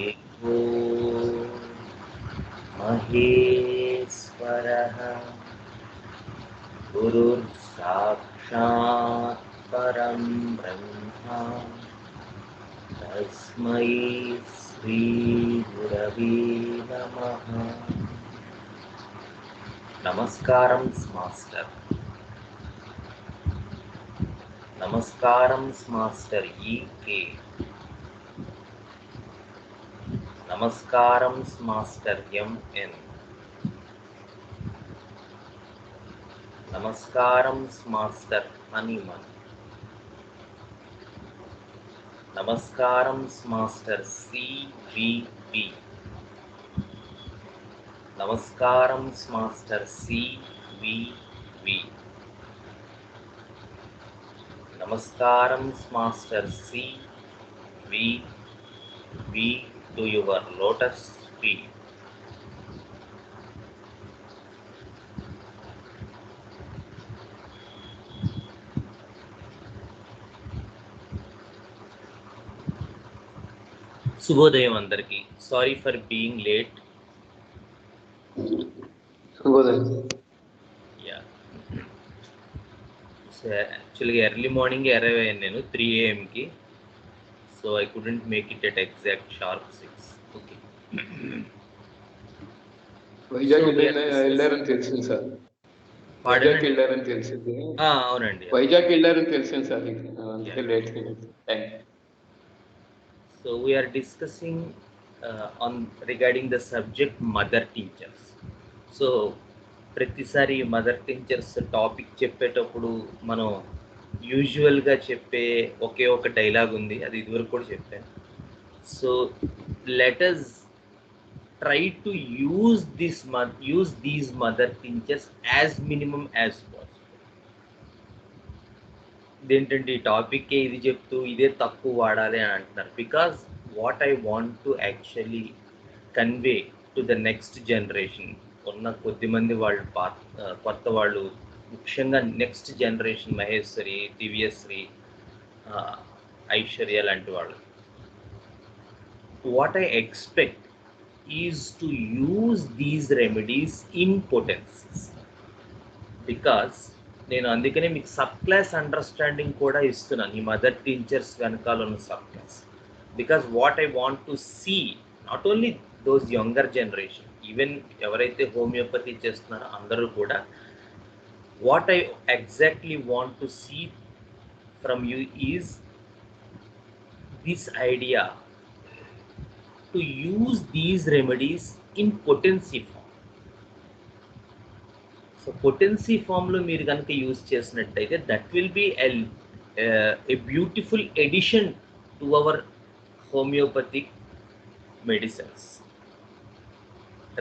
एको महेश्वरः गुरुर्साक्षात् परं ब्रह्म तस्मै श्री गुरवे नमः. నమస్కారం మాస్టర్. నమస్కారం మాస్టర్ ఈకే. నమస్కారం మాస్టర్ ఎంఎన్. నమస్కారం మాస్టర్ హనుమన్. నమస్కారం మాస్టర్ సివిపి. నమస్కారం మాస్టర్ సివివి. నమస్కారం master CVV to your lotus feet. శుభోదయం అందరికి. Sorry for being late. శుభోదయం. యాక్చువల్గా ఎర్లీ మార్నింగ్ అరైవ్ అయ్యాను నేను 3 AM. So I couldn't make it at exact sharp 6. Okay. Vizag వెళ్ళారని తెలిసింది సార్. వైజాగ్ వెళ్ళారని తెలిసింది. అవునండి, వైజాగ్ వెళ్ళారని తెలిసింది సార్. అందుకే late. So we're discussing on regarding the subject mother teachers. So ప్రతిసారి మదర్ టీచర్స్ టాపిక్ చెప్పేటప్పుడు మనం యూజువల్గా చెప్పే ఒకే ఒక డైలాగ్ ఉంది, అది ఇదివరకు కూడా చెప్పాను. So let us try to use these mother teachers as minimum as possible. ఇదేంటంటే ఈ టాపిక్ ఇది చెప్తూ ఇదే తక్కువ వాడాలి అని అంటున్నారు. Because what I want to actually convey to the next generation, ఉన్న కొద్దిమంది వాళ్ళు కొత్త వాళ్ళు, ముఖ్యంగా నెక్స్ట్ జనరేషన్ మహేశ్వరి, దివ్యశ్రీ, ఐశ్వర్య లాంటి వాళ్ళు, what I expect is to use these remedies in potencies. Because నేను అందుకనే మీకు సబ్ క్లాస్ అండర్స్టాండింగ్ కూడా ఇస్తున్నాను, ఈ మదర్ టీచర్స్ వెనకాల ఉన్న subclass. Because what I want to see not only those younger generation, even ఎవరైతే హోమియోపతి చేస్తున్నారో అందరూ కూడా, what I exactly want to see from you is this idea to use these remedies in potency form. So potency form lo meer ganaka use chesinattaithe, that will be a beautiful addition to our homeopathic medicines,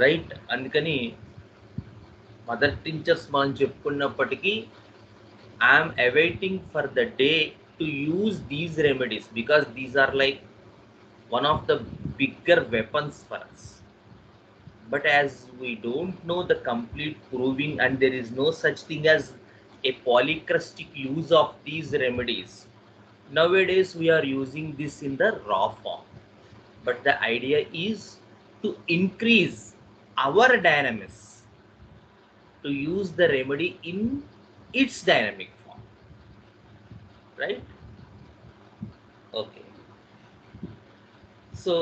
right? Andukani mother teachers మనం చెప్పుకున్నప్పటికీ I'm awaiting for the day to use these remedies, because these are like one of the bigger weapons for us. But as we don't know the complete proving and there is no such thing as a polychrestic use of these remedies, nowadays we are using this in the raw form. But the idea is to increase our dynamics, to use the remedy in its dynamic form, right? Okay, so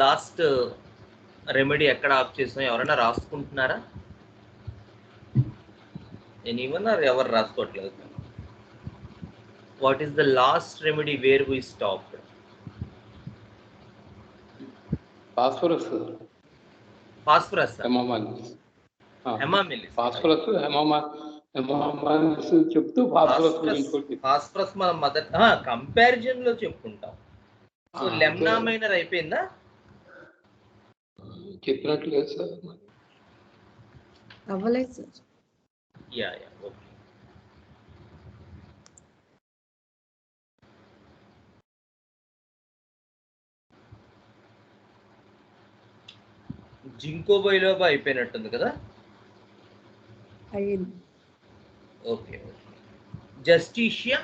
last remedy ekkada of చేసాం, ఎవరైనా రాసుకుంటున్నారా? anyone or ever రాసుకోవట్లేదు? what is the last remedy where we stopped? phosphorus hemamalis. Phosphorus hamamelis చెప్తూ phosphorus మనం mother comparison లో చెప్పుకుంటాం. So లెమ్నామైనర్ అయిపోయిందా? చెప్పినట్లేదు sir. అవ్వలేదు sir. Yeah okay. Jinko బైలోబా అయిపోయినట్టుంది కదా? అయ్యింది. ఓకే. జస్టిషియా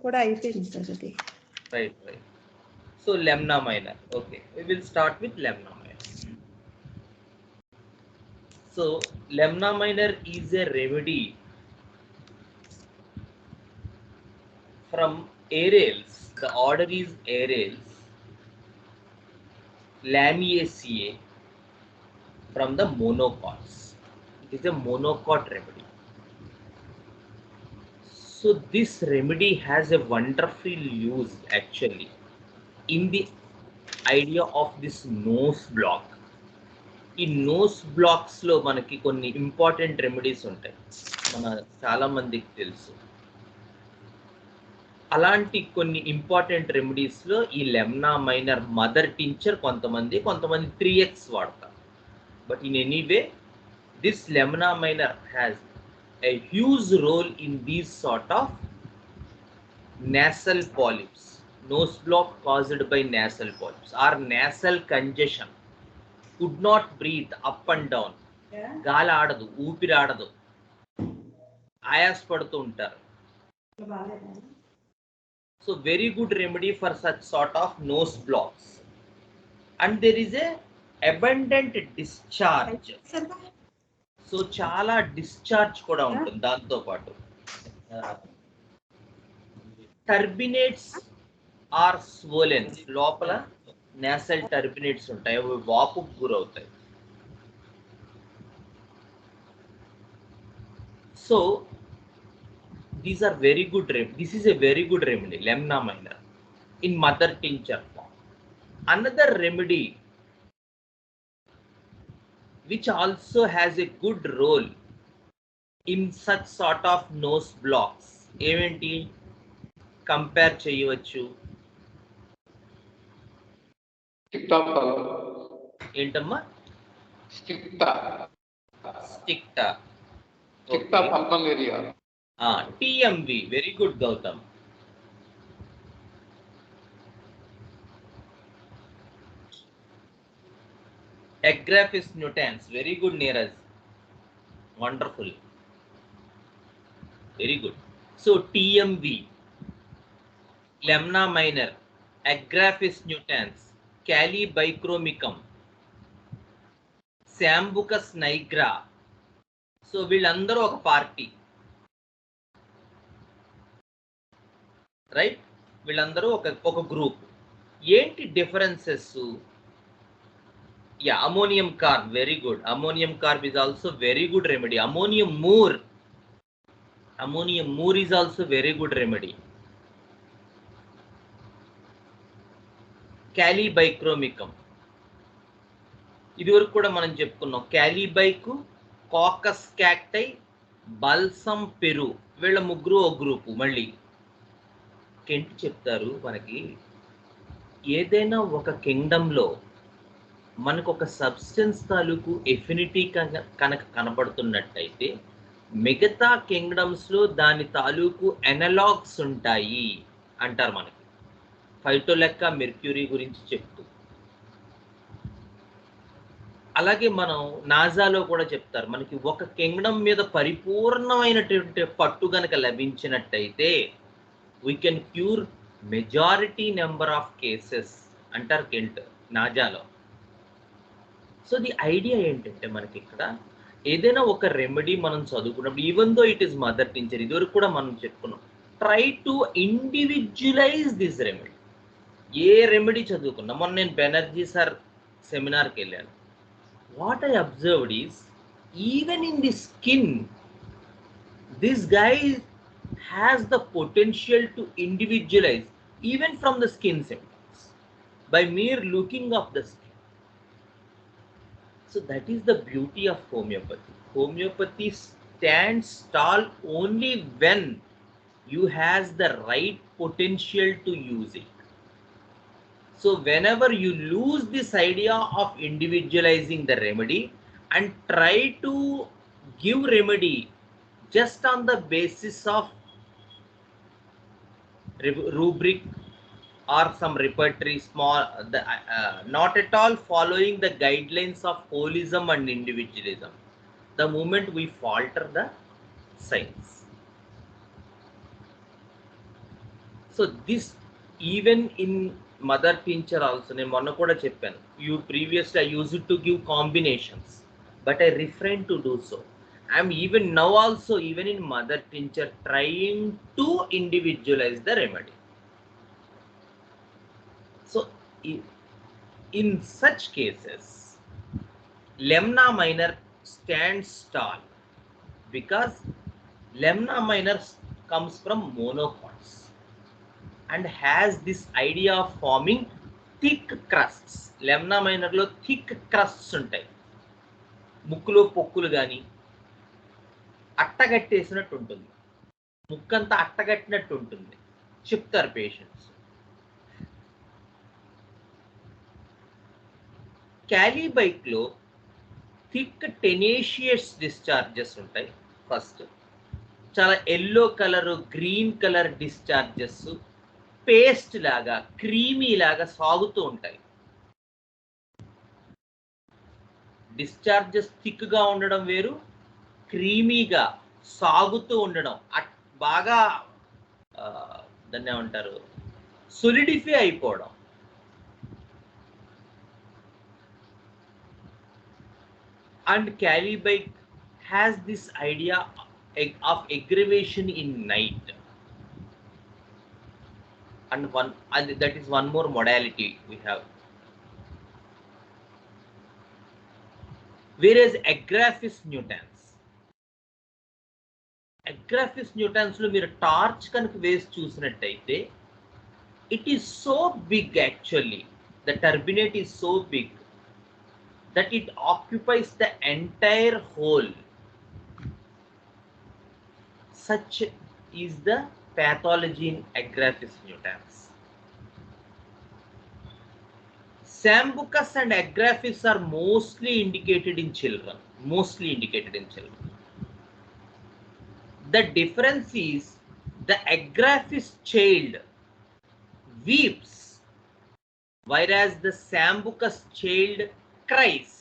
కూడా అయిపోయింది సార్. అది right. So lemna minor. Okay, we will start with lemna minor. So lemna minor is a remedy from aerials. The order is aerials, Lamiaceae, from the monocots. It is a monocot remedy. So this remedy has a wonderful use actually in the idea of this nose block. ఈ nose blocks లో మనకి కొన్ని important remedies ఉంటాయి, మన చాలా మందికి తెలుసు. అలాంటి కొన్ని ఇంపార్టెంట్ రెమెడీస్ లో ఈ లెమ్నా మైనర్ మదర్ టించర్ కొంతమంది 3x వాడతారు. But in anyway this lemna minor has a huge role in these sort of nasal polyps, nose block caused by nasal polyps or nasal congestion. Could not breathe up and down, గాలి ఆడదు, ఊపిరి ఆడదు, ఆయాస్ పడుతూ ఉంటారు. So very good remedy for such sort of nose blocks. And there is a abundant discharge. So చాలా discharge కూడా ఉంటుంది దాంతో పాటు. టర్బినేట్స్ ఆర్ స్వోలెన్స్, లోపల నేసల్ టర్బినేట్స్ ఉంటాయి, అవి వాపుకు గురవుతాయి. So these are very good remedy. This is a very good remedy, lemna minor, in mother tincture form. Another remedy which also has a good role in such sort of nose blocks, ఏమేంటి compare చేయవచ్చు? ఏంటమ్మా? Sticta. TMV, very good Gautam. Agraphis nutans, very good Neeraj, wonderful, very good. So TMV, lemna minor, Agraphis nutans, Calibichromicum, Sambucus nigra. So వీళ్ళందరూ ఒక party, right? వీళ్ళందరూ ఒక group. ఏంటి differences? Yeah, ammonium carb, very good. Ammonium carb is also very good remedy. Ammonium moor is also very good remedy. Calibichromicum, ఇది వరకు కూడా మనం చెప్పుకున్నాం. క్యాలిబైకు, కాకస్ క్యాక్టై, బల్సమ్ పెరు, వీళ్ళ ముగ్గురు ఒక గ్రూపు. మళ్ళీ కెంట్ చెప్తారు మనకి, ఏదైనా ఒక కింగ్డమ్లో మనకు ఒక సబ్స్టెన్స్ తాలూకు ఎఫినిటీ కనుక కనపడుతున్నట్టయితే మిగతా కింగ్డమ్స్లో దాని తాలూకు ఎనలాగ్స్ ఉంటాయి అంటారు మనకి. ఫైటోలెక్క మెర్క్యూరీ గురించి చెప్తూ, అలాగే మనం నాజాలో కూడా చెప్తారు మనకి, ఒక కింగ్డమ్ మీద పరిపూర్ణమైనటువంటి పట్టు గనక లభించినట్టయితే we can cure majority number of cases అంటారు కెంట్ నాజాలో. సో ది ఐడియా ఏంటంటే మనకి ఇక్కడ ఏదైనా ఒక రెమెడీ మనం చదువుకున్నప్పుడు, even though it is mother tincture, ఇదివరకు కూడా మనం చెప్పుకున్నాం, try to individualise this remedy. A remedy చదువుకున్నా, మొన్న నేను బెనర్జీ సార్ సెమినార్కి వెళ్ళాను. What I observed is, even in the skin this guy has the potential to individualize even from the skin symptoms by mere looking of the skin. So that is the beauty of homeopathy. Homeopathy stands tall only when you has the right potential to use it. So whenever you lose this idea of individualizing the remedy and try to give remedy just on the basis of rubric or some repertory, small, not at all following the guidelines of holism and individualism, the moment we falter the science. So this, even in mother tincture also, నేను మొన్న కూడా చెప్పాను, previously I used to give combinations, but I refrain to do so. I am even now also, even in mother tincture, trying to individualize the remedy. So in such cases, lemna minor stands tall because lemna minor comes from monocots and has this idea of forming thick crusts. lemna minor లో thick crusts ఉంటాయి, ముక్కులో పొక్కులు కానీ అట్టగట్టేసినట్టు ఉంటుంది, ముక్కంతా అట్టగట్టినట్టు ఉంటుంది చెప్తారు patients. క్యాలీబైక్ లో thick tenacious discharges ఉంటాయి. ఫస్ట్ చాలా yellow colour, green colour discharges paste లాగా, క్రీమీ లాగా సాగుతూ ఉంటాయి. డిశ్చార్జెస్ థిక్ గా ఉండడం వేరు, క్రీమీగా సాగుతూ ఉండడం, బాగా దాన్ని ఏమంటారు, సొలిడిఫై అయిపోవడం. And Calibike has this idea of aggravation in night, and that is one more modality we have. Whereas Agraphis nutans lo meer torch kanuk vesi chusinattayite, it is so big actually, the turbinate is so big that it occupies the entire hole. Such is the pathology in Agraphis nutans. Sambucus and Agraphis are mostly indicated in children. The difference is the Agraphis child weeps, whereas the Sambucus child క్రైస్,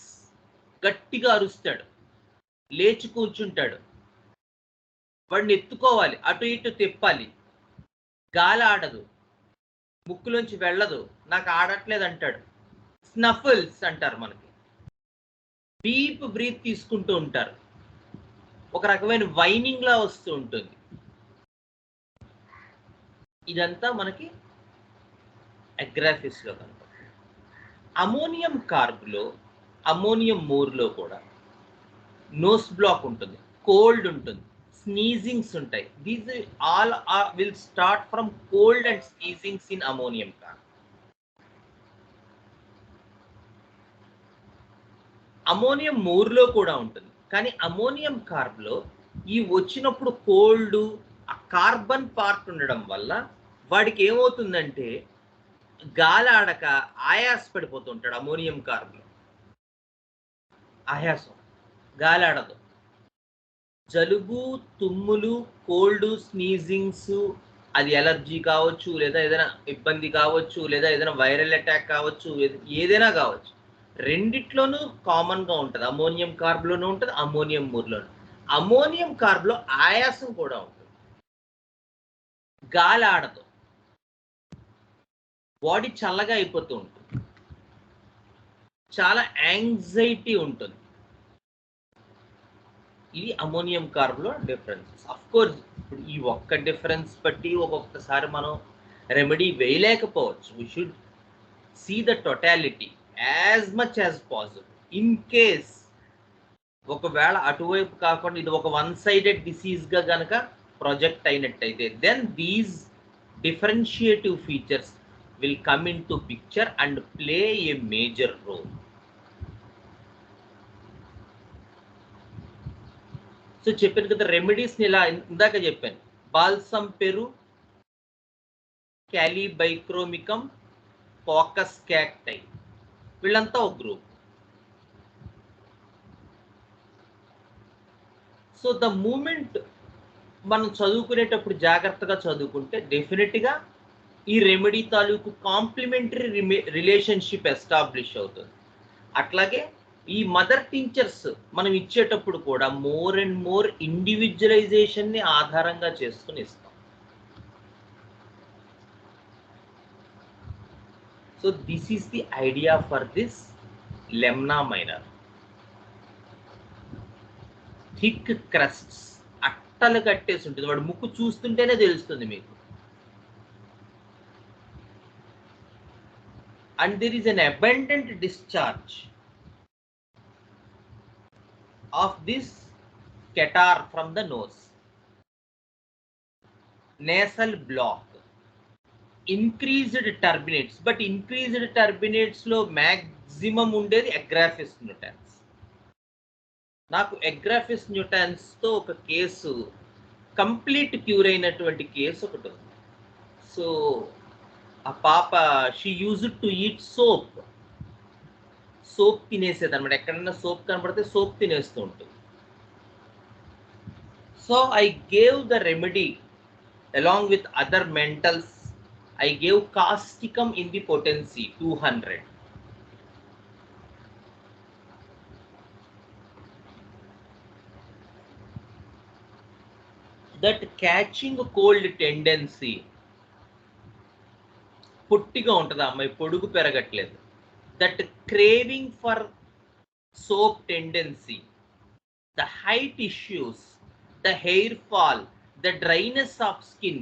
గట్టిగా అరుస్తాడు, లేచి కూర్చుంటాడు, వాడిని ఎత్తుకోవాలి, అటు ఇటు తిప్పాలి, గాలి ఆడదు, ముక్కులోంచి వెళ్ళదు, నాకు ఆడట్లేదు అంటాడు. స్నఫల్స్ అంటారు, మనకి డీప్ బ్రీత్ తీసుకుంటూ ఉంటారు, ఒక రకమైన వైనింగ్ లా వస్తూ ఉంటుంది. ఇదంతా మనకి అగ్రాఫిస్ లో కనుక. అమోనియం కార్బ్లో, అమోనియం మోర్లో కూడా నోస్ బ్లాక్ ఉంటుంది, కోల్డ్ ఉంటుంది, స్నీజింగ్స్ ఉంటాయి. These all will start from cold and sneezings in ammonium carb. Ammonium మోర్లో కూడా ఉంటుంది, కానీ అమోనియం కార్బ్లో ఈ వచ్చినప్పుడు కోల్డ్, ఆ కార్బన్ పార్ట్ ఉండడం వల్ల వాడికి ఏమవుతుందంటే గాలి ఆడక ఆయాస పడిపోతుంటాడు. అమోనియం కార్బ్లో ఆయాసం, గాలి ఆడదు, జలుబు, తుమ్ములు, కోల్డ్, స్నీజింగ్స్, అది ఎలర్జీ కావచ్చు, లేదా ఏదైనా ఇబ్బంది కావచ్చు, లేదా ఏదైనా వైరల్ అటాక్ కావచ్చు, ఏదైనా కావచ్చు. రెండిట్లోనూ కామన్గా ఉంటుంది. అమోనియం కార్బ్లోనూ ఉంటుంది, అమోనియం మోర్లోనూ. అమోనియం కార్బ్లో ఆయాసం కూడా ఉంటుంది, గాలి ఆడదు, బాడీ చల్లగా అయిపోతూ ఉంటుంది, చాలా యాంగ్జైటీ ఉంటుంది. ఇది అమోనియం కార్బ్లో డిఫరెన్సెస్. అఫ్ కోర్స్ ఇప్పుడు ఈ ఒక్క డిఫరెన్స్ బట్టి ఒక్కొక్కసారి మనం రెమెడీ వేయలేకపోవచ్చు. We should see the totality as much as possible. In case ఒకవేళ అటువైపు కాకుండా ఇది ఒక వన్ సైడెడ్ డిసీజ్గా కనుక ప్రొజెక్ట్ అయినట్టయితే, then these differentiative features will come into picture and play a major role. So చెప్పాను కదా, రెమెడీస్ ఇలా ఇందాక చెప్పాను, బాల్సమ్ పెరు, క్యాలీబైక్రోమికం, ఫోకస్ క్యాక్టై, వీళ్ళంతా ఒక గ్రూప్. సో ద మూమెంట్ మనం చదువుకునేటప్పుడు జాగ్రత్తగా చదువుకుంటే డెఫినెట్గా ఈ రెమెడీ తాలూకు కాంప్లిమెంటరీ రిలేషన్షిప్ ఎస్టాబ్లిష్ అవుతుంది. అట్లాగే ఈ మదర్ టించర్స్ మనం ఇచ్చేటప్పుడు కూడా మోర్ అండ్ మోర్ ఇండివిజువలైజేషన్ని ఆధారంగా చేసుకుని ఇస్తాం. So this is the idea for this lemna minor. Thick crusts, అట్టలు కట్టేసి ఉంటుంది. వాడు ముక్కు చూస్తుంటేనే తెలుస్తుంది మీకు. And there is an abundant discharge of this catarrh from the nose. Nasal block, increased turbinates, but increased turbinates లో మ్యాక్సిమం ఉండేది అగ్రాఫిస్ న్యూటాన్స్. నాకు అగ్రాఫిస్ న్యూటాన్స్ తో ఒక కేసు, కంప్లీట్ క్యూర్ అయినటువంటి కేసు ఒకటి ఉంది. సో ఆ పాప she used to eat soap. Soap తినేసేది అనమాట. ఎక్కడైనా సోప్ కనపడితే సోప్ తినేస్తూ ఉంటుంది. So I gave the remedy along with other mentals. I gave causticum in the potency 200. That catching cold tendency, పుట్టిగా ఉంటుంది అమ్మాయి, పొడుగు పెరగట్లేదు. That craving for soap tendency, the height issues, the hair fall, the dryness of skin,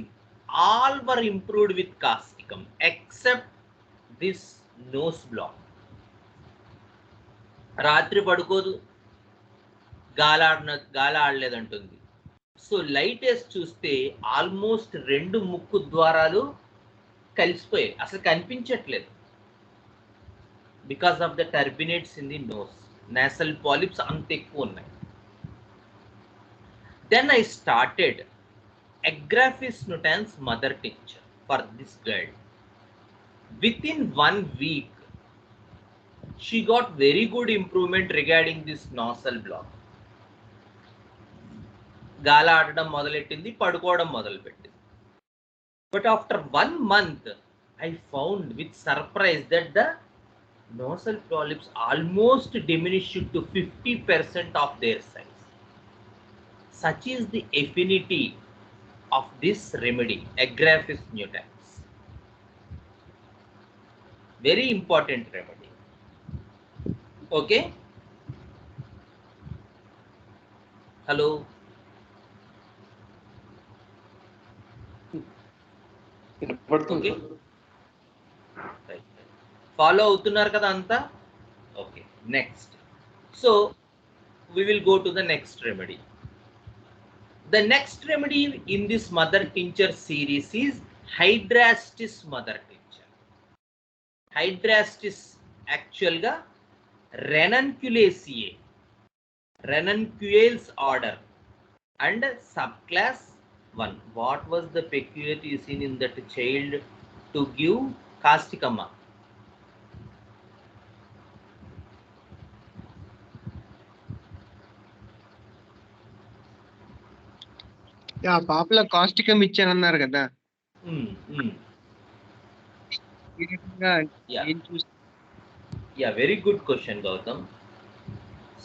all were improved with causticum except this nose block. రాత్రి పడుకోదు, గాలి ఆడలేదంటుంది. So light వేసి చూస్తే almost 2 ముక్కు ద్వారాలు కలిసిపోయాయి, అసలు కనిపించట్లేదు. Because of the turbinates in the nose, nasal polyps అంత ఎక్కువ ఉన్నాయి. Then I started Agraphis nutans mother tincture for this girl. Within 1 week, she got very good improvement regarding this nasal block. గాలి ఆడడం మొదలెట్టింది, పడుకోవడం మొదలుపెట్టింది. But after 1 month, I found with surprise that the nasal polyps almost diminished to 50% of their size. Such is the affinity of this remedy, Agraphis nutans. Very important remedy. Okay? Hello? Okay? Right. Follow అవుతున్నారు కదా అంతా? Okay. Next. So, we will go to the next remedy. The next remedy in this mother tincture series is Hydrastis mother tincture. Hydrastis actual ga Ranunculaceae, Ranunculales order and subclass 1. What was the peculiarity seen in that child to give causticum? పాపలో causticum ఇచ్చానన్నారు కదా. Yeah, very good question Gautam.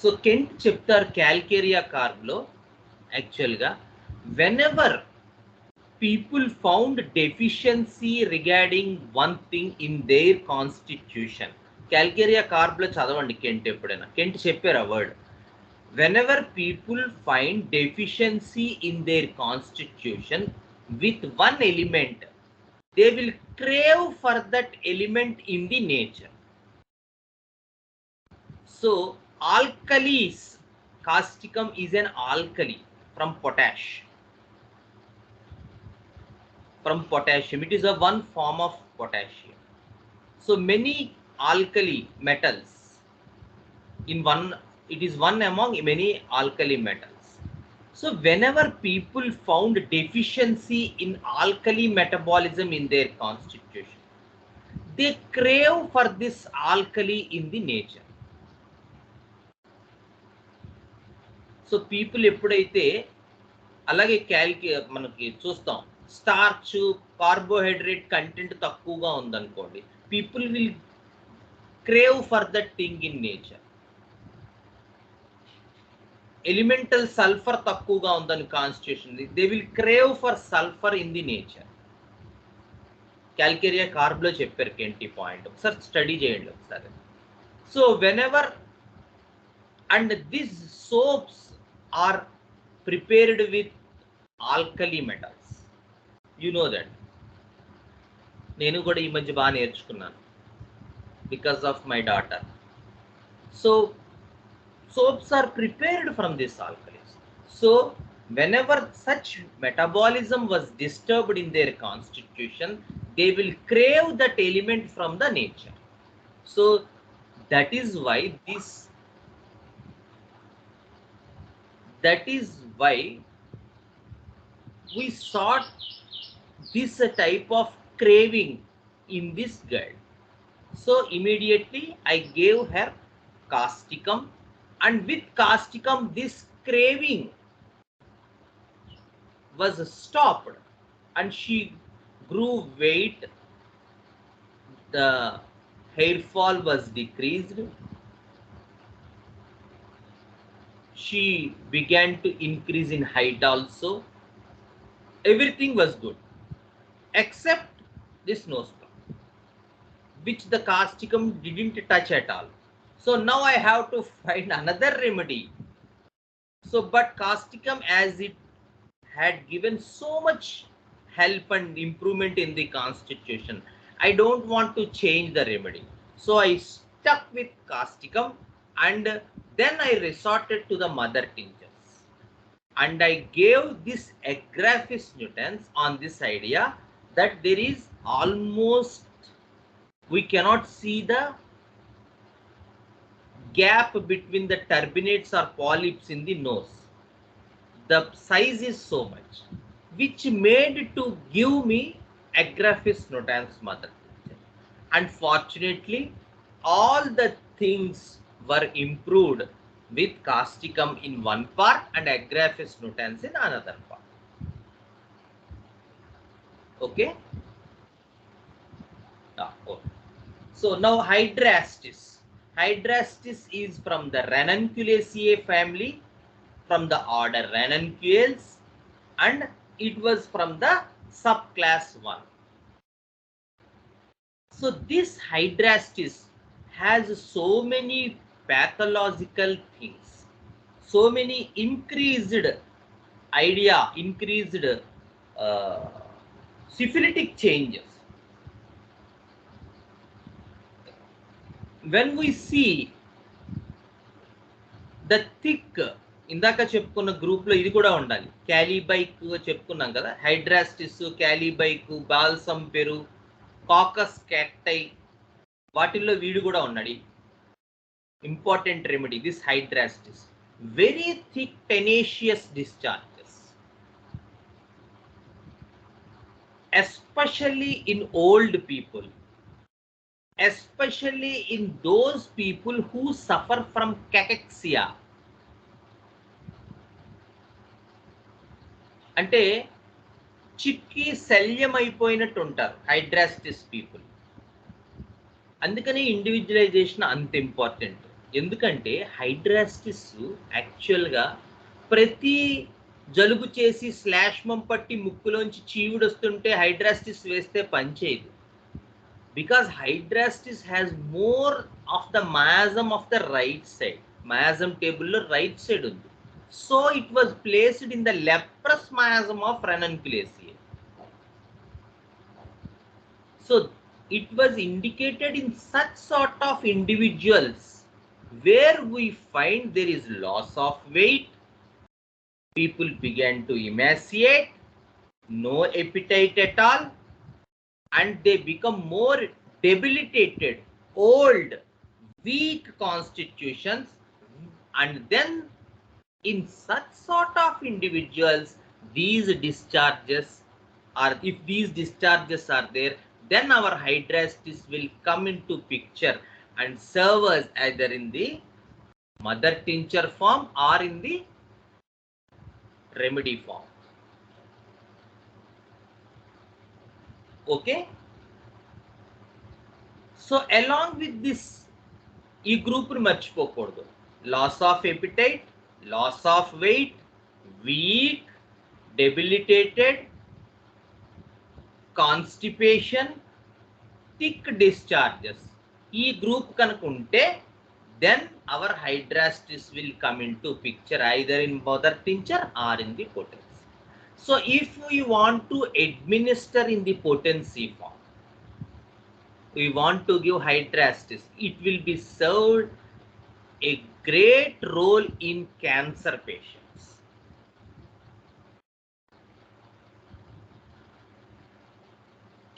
So Kent చెప్తారు calcarea కార్బ్లో యాక్చువల్గా whenever people found deficiency regarding 1 thing in their constitution. Calcarea కార్బ్లో చదవండి Kent ఎప్పుడైనా. Kent చెప్పారు ఆ word. Whenever people find deficiency in their constitution with 1 element, they will crave for that element in the nature. So alkalis, causticum is an alkali from potash. From potassium, it is a 1 form of potassium. So many alkali metals in one, it is one among many alkali metals. So whenever people found deficiency in alkali metabolism in their constitution, they crave for this alkali in the nature. So people ఎప్పుడైతే అలాగే మనకి చూస్తాం starch, carbohydrate content తక్కువగా ఉందనుకోండి, people will crave for that thing in nature. Elemental sulphur తక్కువగా ఉందని constitution, they will crave for sulphur in the nature. Calcarea కార్బ్లో చెప్పారు కెంటీ పాయింట్, ఒకసారి స్టడీ చేయండి ఒకసారి. So whenever and this soaps are prepared with alkali metals, you know that. నేను కూడా ఈ మధ్య బాగా నేర్చుకున్నాను because of my daughter. So soaps are prepared from this alkalis. So whenever such metabolism was disturbed in their constitution, they will crave that element from the nature. So that is why we sought this type of craving in this girl. So immediately I gave her causticum, and with causticum this craving was stopped and she grew weight, the hair fall was decreased, she began to increase in height also, everything was good except this nose plug, which the causticum didn't touch at all. So now I have to find another remedy. So but causticum, as it had given so much help and improvement in the constitution, I don't want to change the remedy. So I stuck with causticum, and then I resorted to the mother tinctures, and I gave this Agraphis nutans on this idea that there is almost, we cannot see the gap between the turbinates or polyps in the nose. The size is so much, which made to give me Agraphis nutans mother tincture. Unfortunately, all the things were improved with causticum in one part and Agraphis nutans in another part. Okay? Okay. So now Hydrastis. Hydrastis is from the Ranunculaceae family, from the order Ranunculales, and it was from the subclass 1. So this Hydrastis has so many pathological things, so many increased syphilitic changes. When we see the thick, ఇందాక చెప్పుకున్న group లో ఇది కూడా ఉండాలి, kali bich చెప్పుకున్నాం కదా, hydrastis, kali bich, balsam peru, coccus cacti, వాటిల్లో వీడు కూడా ఉన్నాడు. Important remedy this hydrastis, very thick tenacious discharges, especially in old people, especially in those people who suffer from cachexia. అంటే చిక్కి శల్యం అయిపోయినట్టు ఉంటారు హైడ్రాస్టిస్ పీపుల్. అందుకని ఇండివిజువలైజేషన్ అంత ఇంపార్టెంట్. ఎందుకంటే హైడ్రాస్టిస్ యాక్చువల్గా ప్రతి జలుబు చేసి శ్లాష్మం పట్టి ముక్కులోంచి చీవుడు వస్తుంటే హైడ్రాస్టిస్ వేస్తే పనిచేయదు. Because Hydrastis has more of the miasm of the right side. Miasm table lo right side undi. So it was placed in the leprous miasm of Ranunculaceae. So it was indicated in such sort of individuals where we find there is loss of weight, people began to emaciate, no appetite at all, and they become more debilitated, old, weak constitutions. And then in such sort of individuals, these discharges are, if these discharges are there, then our Hydrastis will come into picture and serve us either in the mother tincture form or in the remedy form. Okay, so along with this, ఈ group ని మర్చిపోకూడదు. Loss of appetite, loss of weight, weak, debilitated, constipation, thick discharges ఈ group కనుక ఉంటే then our hydrastis will come into picture either in mother tincture or in the potency. So if we want to administer in the potency form, we want to give hydrastis, it will be served a great role in cancer patients.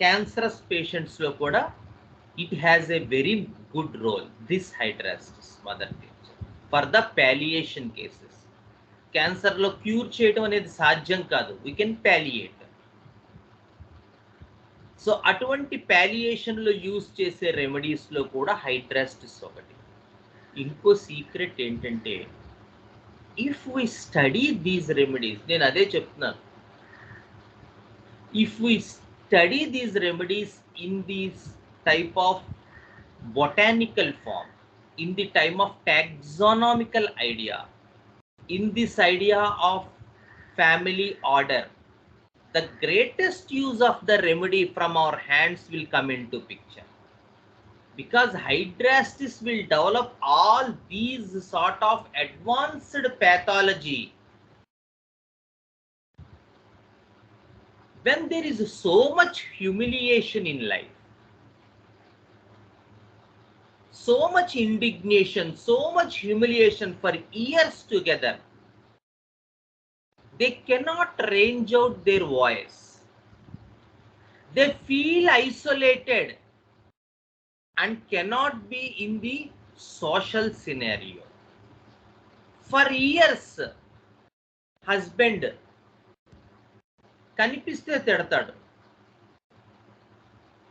Cancerous patients lo kuda it has a very good role, this hydrastis mother tincture, for the palliation cases. Cancer lo cure cheyadam anedi సాధ్యం కాదు, we can palliate. సో అటువంటి palliation లో use చేసే remedies లో కూడా hydrastis ఒకటి. ఇంకో సీక్రెట్ ఏంటంటే if we study these remedies, నేను అదే చెప్తున్నాను, if we study these remedies in these type of botanical form, in the time of taxonomical idea, in this idea of family order, the greatest use of the remedy from our hands will come into picture, because hydrastis will develop all these sort of advanced pathology when there is so much humiliation in life, so much indignation, so much humiliation for years together. They cannot range out their voice. They feel isolated and cannot be in the social scenario. For years, husband కనిపిస్తే తిడతాడు,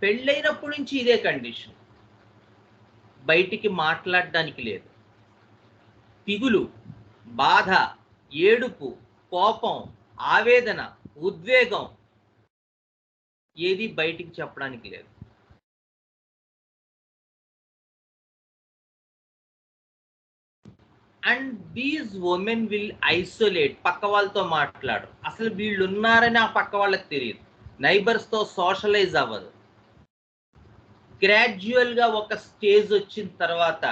పెళ్ళైనప్పటి నుంచి ఇదే condition, బయటికి మాట్లాడడానికి లేదు, తిగులు, బాధ, ఏడుపు, కోపం, ఆవేదన, ఉద్వేగం ఏది బయటికి చెప్పడానికి లేదు. And these women will isolate, పక్క వాళ్ళతో మాట్లాడు, అసలు వీళ్ళు ఉన్నారని ఆ పక్క వాళ్ళకి తెలియదు, నైబర్స్తో సోషలైజ్ అవ్వదు. గ్రాడ్యువల్గా ఒక స్టేజ్ వచ్చిన తర్వాత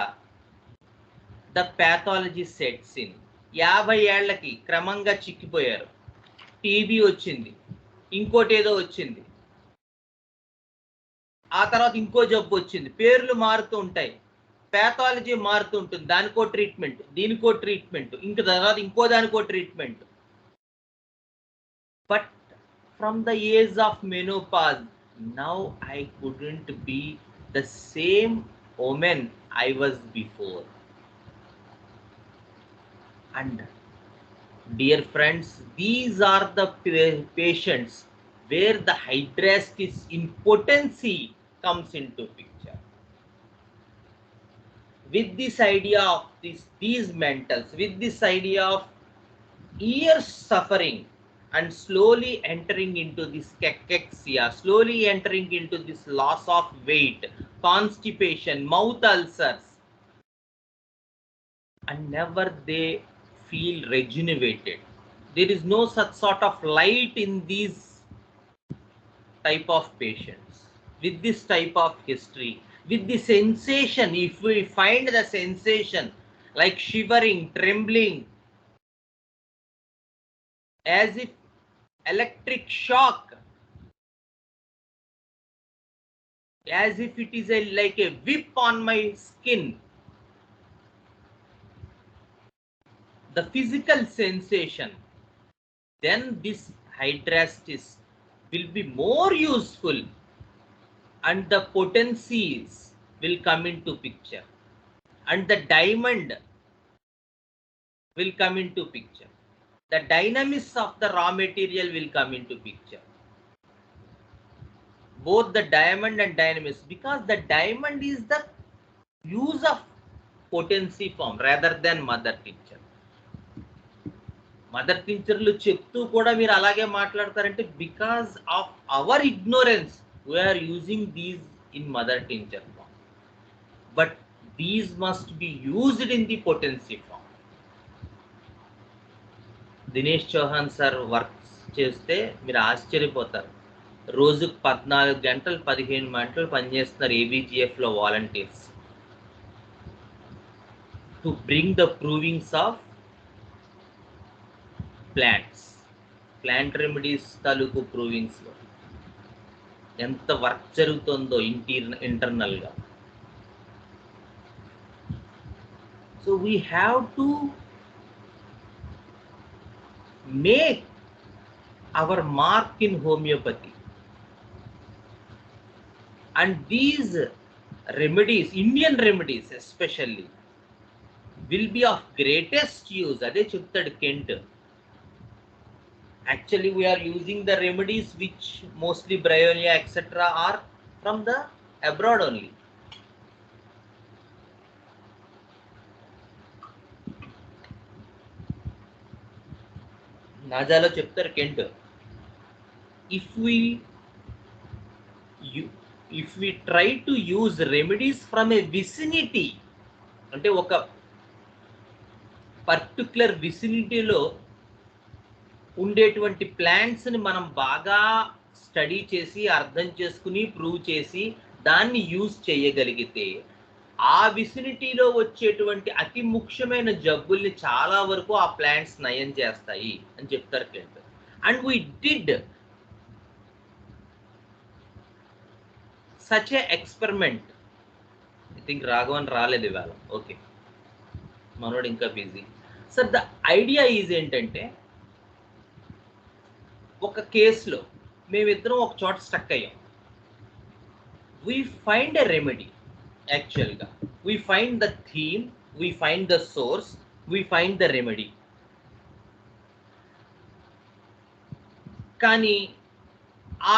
ద ప్యాథాలజీ సెట్స్ ఇన్. 50 ఏళ్లకి క్రమంగా చిక్కిపోయారు, టీబీ వచ్చింది, ఇంకోటి ఏదో వచ్చింది, ఆ తర్వాత ఇంకో జబ్బు వచ్చింది, పేర్లు మారుతూ ఉంటాయి, ప్యాథాలజీ మారుతూ ఉంటుంది, దానికో ట్రీట్మెంట్, దీనికో ట్రీట్మెంట్, ఇంక తర్వాత ఇంకో దానికో treatment. But from the age of menopause, now I couldn't be the same woman I was before. And dear friends, these are the patients where the hydrastis in potency comes into picture. With this idea of these mentals, with this idea of years suffering, and slowly entering into this cachexia, slowly entering into this loss of weight, constipation, mouth ulcers, and never they feel rejuvenated. There is no such sort of light in these type of patients. With this type of history, with the sensation, if we find the sensation like shivering, trembling, as if electric shock, as if it is like a whip on my skin, the physical sensation, then this hydrastis will be more useful and the potencies will come into picture and the diamond will come into picture. The dynamics of the raw material will come into picture. Both the diamond and dynamics, because the diamond is the use of potency form rather than mother tincture. Mother tincture lu cheptu kuda meer alage maatladtarante because of our ignorance we are using these in mother tincture form. But these must be used in the potency form. Dinesh Chauhan sir work చేస్తే మీరు ఆశ్చర్యపోతారు, రోజుకు 14 గంటలు 15 గంటలు పనిచేస్తున్నారు ఏబీజీఎఫ్లో volunteers to bring the provings of plant remedies తాలూకు ప్రూవింగ్స్లో ఎంత వర్క్ జరుగుతుందో ఇంటర్నల్గా. So we have to make our mark in homeopathy. And these remedies, Indian remedies especially, will be of greatest use. Ade cheptadu Kent. Actually, we are using the remedies which mostly Bryonia etc. are from the abroad only. Najalo cheptaru Kent. If we try to use remedies from a vicinity, అంటే ఒక particular విసినిటీలో ఉండేటువంటి ప్లాంట్స్ని మనం బాగా study చేసి అర్థం చేసుకుని prove చేసి దాన్ని యూజ్ చేయగలిగితే ఆ విసినిటీలో వచ్చేటువంటి అతి ముఖ్యమైన జబ్బుల్ని చాలా వరకు ఆ ప్లాంట్స్ నయం చేస్తాయి అని చెప్తారు client. And we did such a experiment. I think Raghavan రాలేదు ఇవాళ. ఓకే, మనోడు ఇంకా busy. Sir the idea is ఏంటంటే, ఒక కేసులో మేమిద్దరం ఒక చోట స్టక్ అయ్యాం. We find a remedy. యాక్చువల్గా we find the theme, we find the source, we find the remedy. కానీ ఆ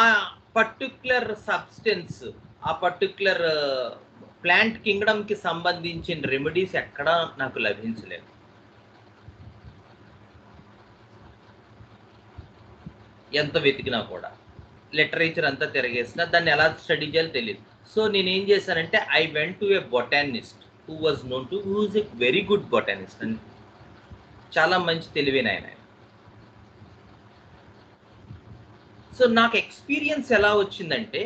పర్టిక్యులర్ సబ్స్టెన్స్, ఆ పర్టిక్యులర్ ప్లాంట్ కింగ్డమ్కి సంబంధించిన రెమెడీస్ ఎక్కడా నాకు లభించలేదు. ఎంత వెతికినా కూడా, లిటరేచర్ అంతా తిరగేసినా దాన్ని ఎలా స్టడీ చేయాలో తెలియదు. సో నేనేం చేశానంటే, I went to A botanist who was known to, who is a very good botanist and చాలా మంచి తెలివైన ఆయన. సో నాకు ఎక్స్పీరియన్స్ ఎలా వచ్చిందంటే,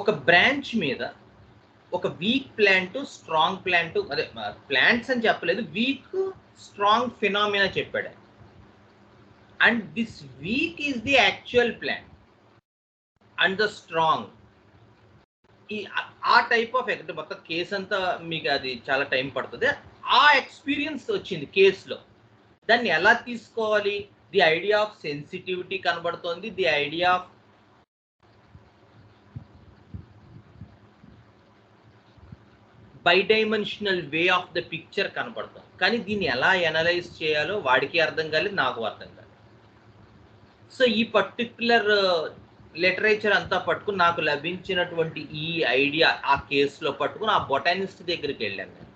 ఒక బ్రాంచ్ మీద ఒక వీక్ ప్లాంట్, స్ట్రాంగ్ ప్లాంట్, అదే ప్లాంట్స్ అని చెప్పలేదు, వీక్ స్ట్రాంగ్ ఫినామినా చెప్పాడు. And this week is the actual plant and the strong. ఆ టైప్ ఆఫ్ మొత్తం కేసు అంతా మీకు అది చాలా టైం పడుతుంది. ఆ ఎక్స్పీరియన్స్ వచ్చింది కేసులో. దాన్ని ఎలా తీసుకోవాలి, ది ఐడియా ఆఫ్ సెన్సిటివిటీ కనబడుతోంది, the idea of bidimensional way of the picture కనబడుతుంది. కానీ దీన్ని ఎలా ఎనలైజ్ చేయాలో వాడికి అర్థం కాలేదు, నాకు అర్థం కాలేదు. సో ఈ పర్టిక్యులర్ లిటరేచర్ అంతా పట్టుకుని నాకు లభించినటువంటి ఈ ఐడియా ఆ కేసులో పట్టుకుని ఆ బొటానిస్ట్ దగ్గరికి వెళ్ళాను నేను.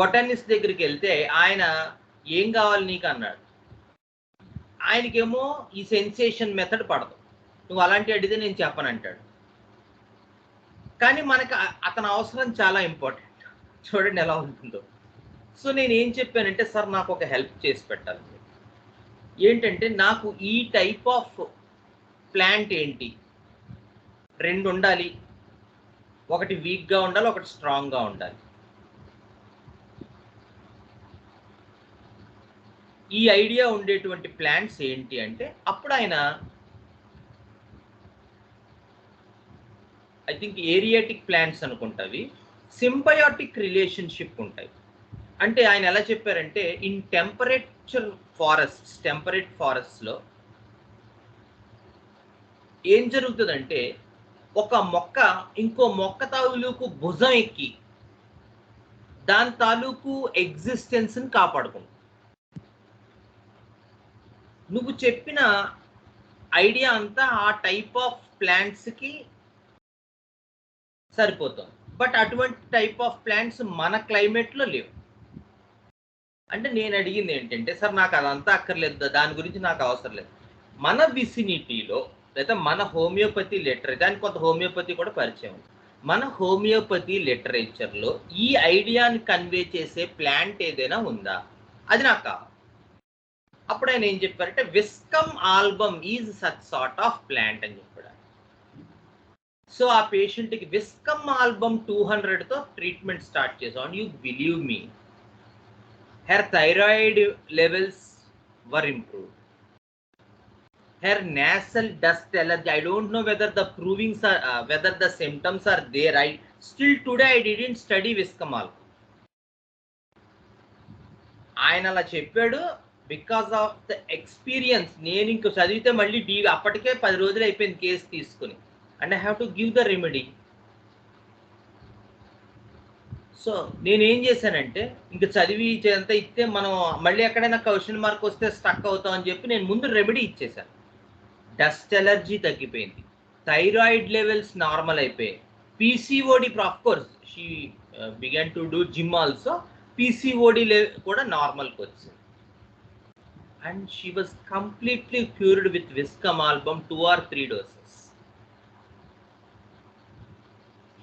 బొటానిస్ట్ దగ్గరికి వెళ్తే ఆయన ఏం కావాలి నీకు అన్నాడు. ఆయనకేమో ఈ సెన్సేషన్ మెథడ్ పడదు, నువ్వు అలాంటి అడిగితే నేను చెప్పనంటాడు. కానీ మనకు అతని అవసరం చాలా ఇంపార్టెంట్. చూడండి ఎలా ఉంటుందో. సో నేను ఏం చెప్పానంటే, సార్ నాకు ఒక హెల్ప్ చేసి పెట్టాలి. ఏంటంటే, నాకు ఈ టైప్ ఆఫ్ ప్లాంట్ ఏంటి, రెండు ఉండాలి, ఒకటి వీక్గా ఉండాలి, ఒకటి స్ట్రాంగ్గా ఉండాలి. ఈ ఐడియా ఉండేటువంటి ప్లాంట్స్ ఏంటి అంటే, అప్పుడు ఆయన ఐ థింక్ ఏరియాటిక్ ప్లాంట్స్ అనుకుంటావి, సింబయాటిక్ రిలేషన్షిప్ ఉంటాయి. అంటే ఆయన ఎలా చెప్పారంటే, ఇన్ టెంపరేట్ ఫారెస్ట్స్లో ఏం జరుగుతుందంటే, ఒక మొక్క ఇంకో మొక్క తాలూకు భుజం ఎక్కి దాని తాలూకు ఎగ్జిస్టెన్స్ని కాపాడుకుంటుంది. నువ్వు చెప్పిన ఐడియా అంతా ఆ టైప్ ఆఫ్ ప్లాంట్స్కి సరిపోతుంది. బట్ అటువంటి టైప్ ఆఫ్ ప్లాంట్స్ మన క్లైమేట్లో లేవు. అంటే నేను అడిగింది ఏంటంటే, సార్ నాకు అదంతా అక్కర్లేదు, దాని గురించి నాకు అవసరం లేదు, మన విసినిటీలో లేదా మన హోమియోపతి లిటరేచర్, దానికి కొంత హోమియోపతి కూడా పరిచయం ఉంది, మన హోమియోపతి లిటరేచర్లో ఈ ఐడియాని కన్వే చేసే ప్లాంట్ ఏదైనా ఉందా, అది నాకు కావాలి. అప్పుడు ఆయన ఏం చెప్పారంటే viscum album is such sort of plant అని చెప్పాడు. సో ఆ పేషెంట్కి విస్కమ్ ఆల్బమ్ 200తో ట్రీట్మెంట్ స్టార్ట్ చేసాం. And you believe me, her thyroid levels were improved. Her nasal dust allergy, I don't know whether the provings are whether the symptoms are there. Still today I didn't study Viscom alcohol. ఆయన అలా చెప్పాడు because of the experience. నేను ఇంకో చదివితే మళ్ళీ అప్పటికే 10 రోజులు అయిపోయింది కేసు తీసుకుని, and I have to give the remedy. So నేనేం చేశానంటే ఇంక చదివి అంతా ఇస్తే మనం మళ్ళీ ఎక్కడైనా క్వశ్చన్ మార్క్ వస్తే స్టక్ అవుతాం అని చెప్పి నేను ముందు రెమెడీ ఇచ్చేసాను. డస్ట్ ఎలర్జీ తగ్గిపోయింది, థైరాయిడ్ లెవెల్స్ నార్మల్ అయిపోయాయి, PCOD of course she began to do gym also, PCOD కూడా నార్మల్కి వచ్చింది. And she was completely cured with viscum album 2 or 3 doses.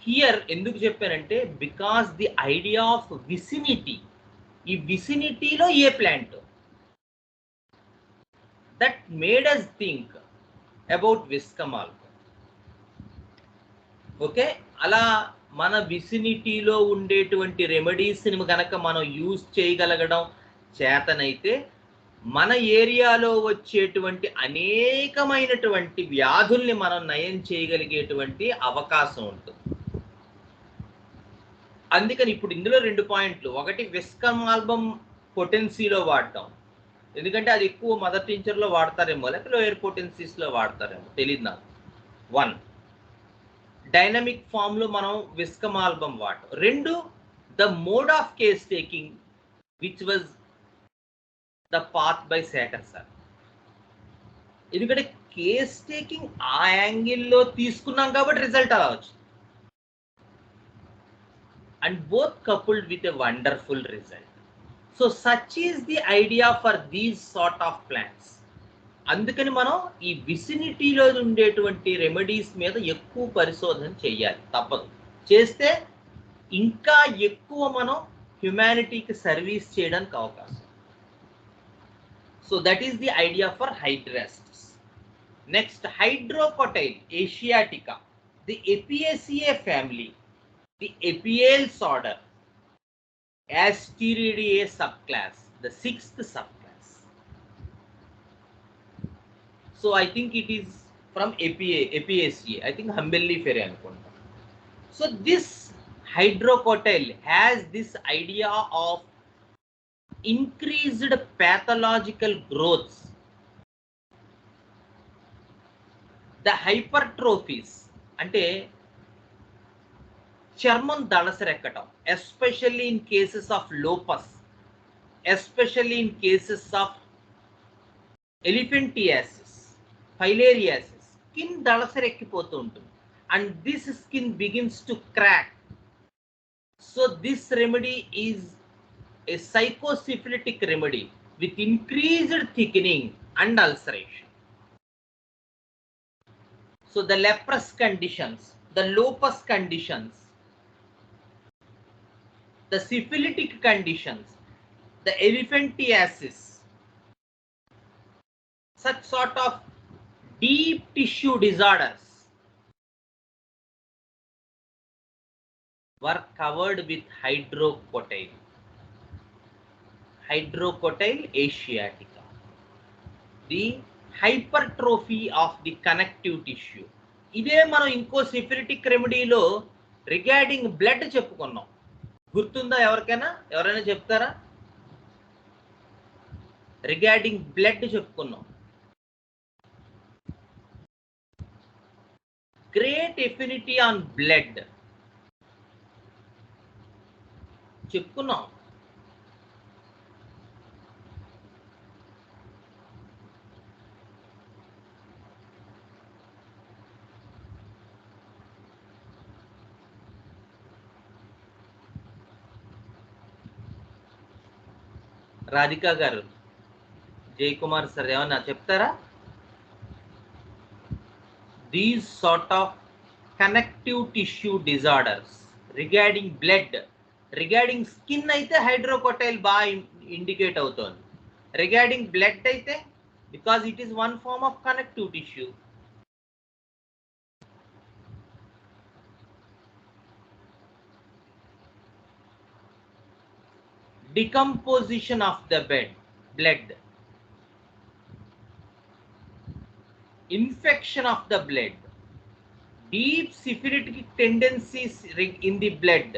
Here ఎందుకు చెప్పానంటే because the idea of vicinity, ఈ విసినిటీలో a plant that made us think about viscum album. Okay, అలా మన విసినిటీలో ఉండేటువంటి రెమెడీస్ని కనుక మనం యూజ్ చేయగలగడం చేతనైతే మన ఏరియాలో వచ్చేటువంటి అనేకమైనటువంటి వ్యాధుల్ని మనం నయం చేయగలిగేటువంటి అవకాశం ఉంటుంది. అందుకని ఇప్పుడు ఇందులో 2 పాయింట్లు. ఒకటి విస్కమ్ ఆల్బమ్ పొటెన్సీలో వాడటం, ఎందుకంటే అది ఎక్కువ మదర్ టించర్లో వాడతారేమో, లేకపోతే లోయర్ పొటెన్సీస్లో వాడతారేమో తెలియదు నాకు. 1 డైనమిక్ ఫామ్లో మనం విస్కమ్ ఆల్బమ్ వాడటం. 2 the mode of case taking which was the path by Shekhar sir. ఎందుకంటే కేస్ టేకింగ్ ఆ యాంగిల్లో తీసుకున్నాం కాబట్టి రిజల్ట్ అలా వచ్చింది. And both coupled with a wonderful result. So such is the idea for these sort of plants. అందుకని మనం ఈ విసినిటీలో ఉండేటువంటి రెమెడీస్ మీద ఎక్కువ పరిశోధన చేయాలి, తప్పదు. చేస్తే ఇంకా ఎక్కువ మనం హ్యుమానిటీకి సర్వీస్ చేయడానికి అవకాశం. So that is the idea for hydrastis. Next hydrocotyle asiatica, the apiaceae family, the Apiales order, Asteridae subclass, the 6th subclass. So I think it is from Apiaceae. I think Humbelliferae anukunta. So this hydrocotyle has this idea of increased pathological growths, the hypertrophies, ante చర్మం దళసరెక్కటం, especially in cases of lupus, especially in cases of elephantiasis, filariasis, skin దళసరెక్కిపోతూ ఉంటుంది. And this skin begins to crack. So this remedy is a sycosyphilitic remedy with increased thickening and ulceration. So the leprous conditions, the lupus conditions, the syphilitic conditions, the elephantiasis, such sort of deep tissue disorders were covered with hydrocotyle, Hydrocotyle asiatica, the hypertrophy of the connective tissue. ఇదే మనం ఇంకో syphilitic రెమెడీలో regarding blood చెప్పుకున్నాం, గుర్తుందా? ఎవరైనా చెప్తారా? Regarding blood చెప్పుకున్నాం. Great affinity on blood చెప్పుకున్నాం. రాధికా గారు, జయ్ కుమార్ సార్ ఏమన్నా చెప్తారా? These sort of connective tissue disorders regarding blood, regarding skin అయితే హైడ్రోకోటైల్ బాగా ఇండికేట్ అవుతోంది. రిగార్డింగ్ బ్లడ్ అయితే because it is one form of connective tissue. Decomposition of the blood, infection of the blood, deep syphilitic tendencies in the blood.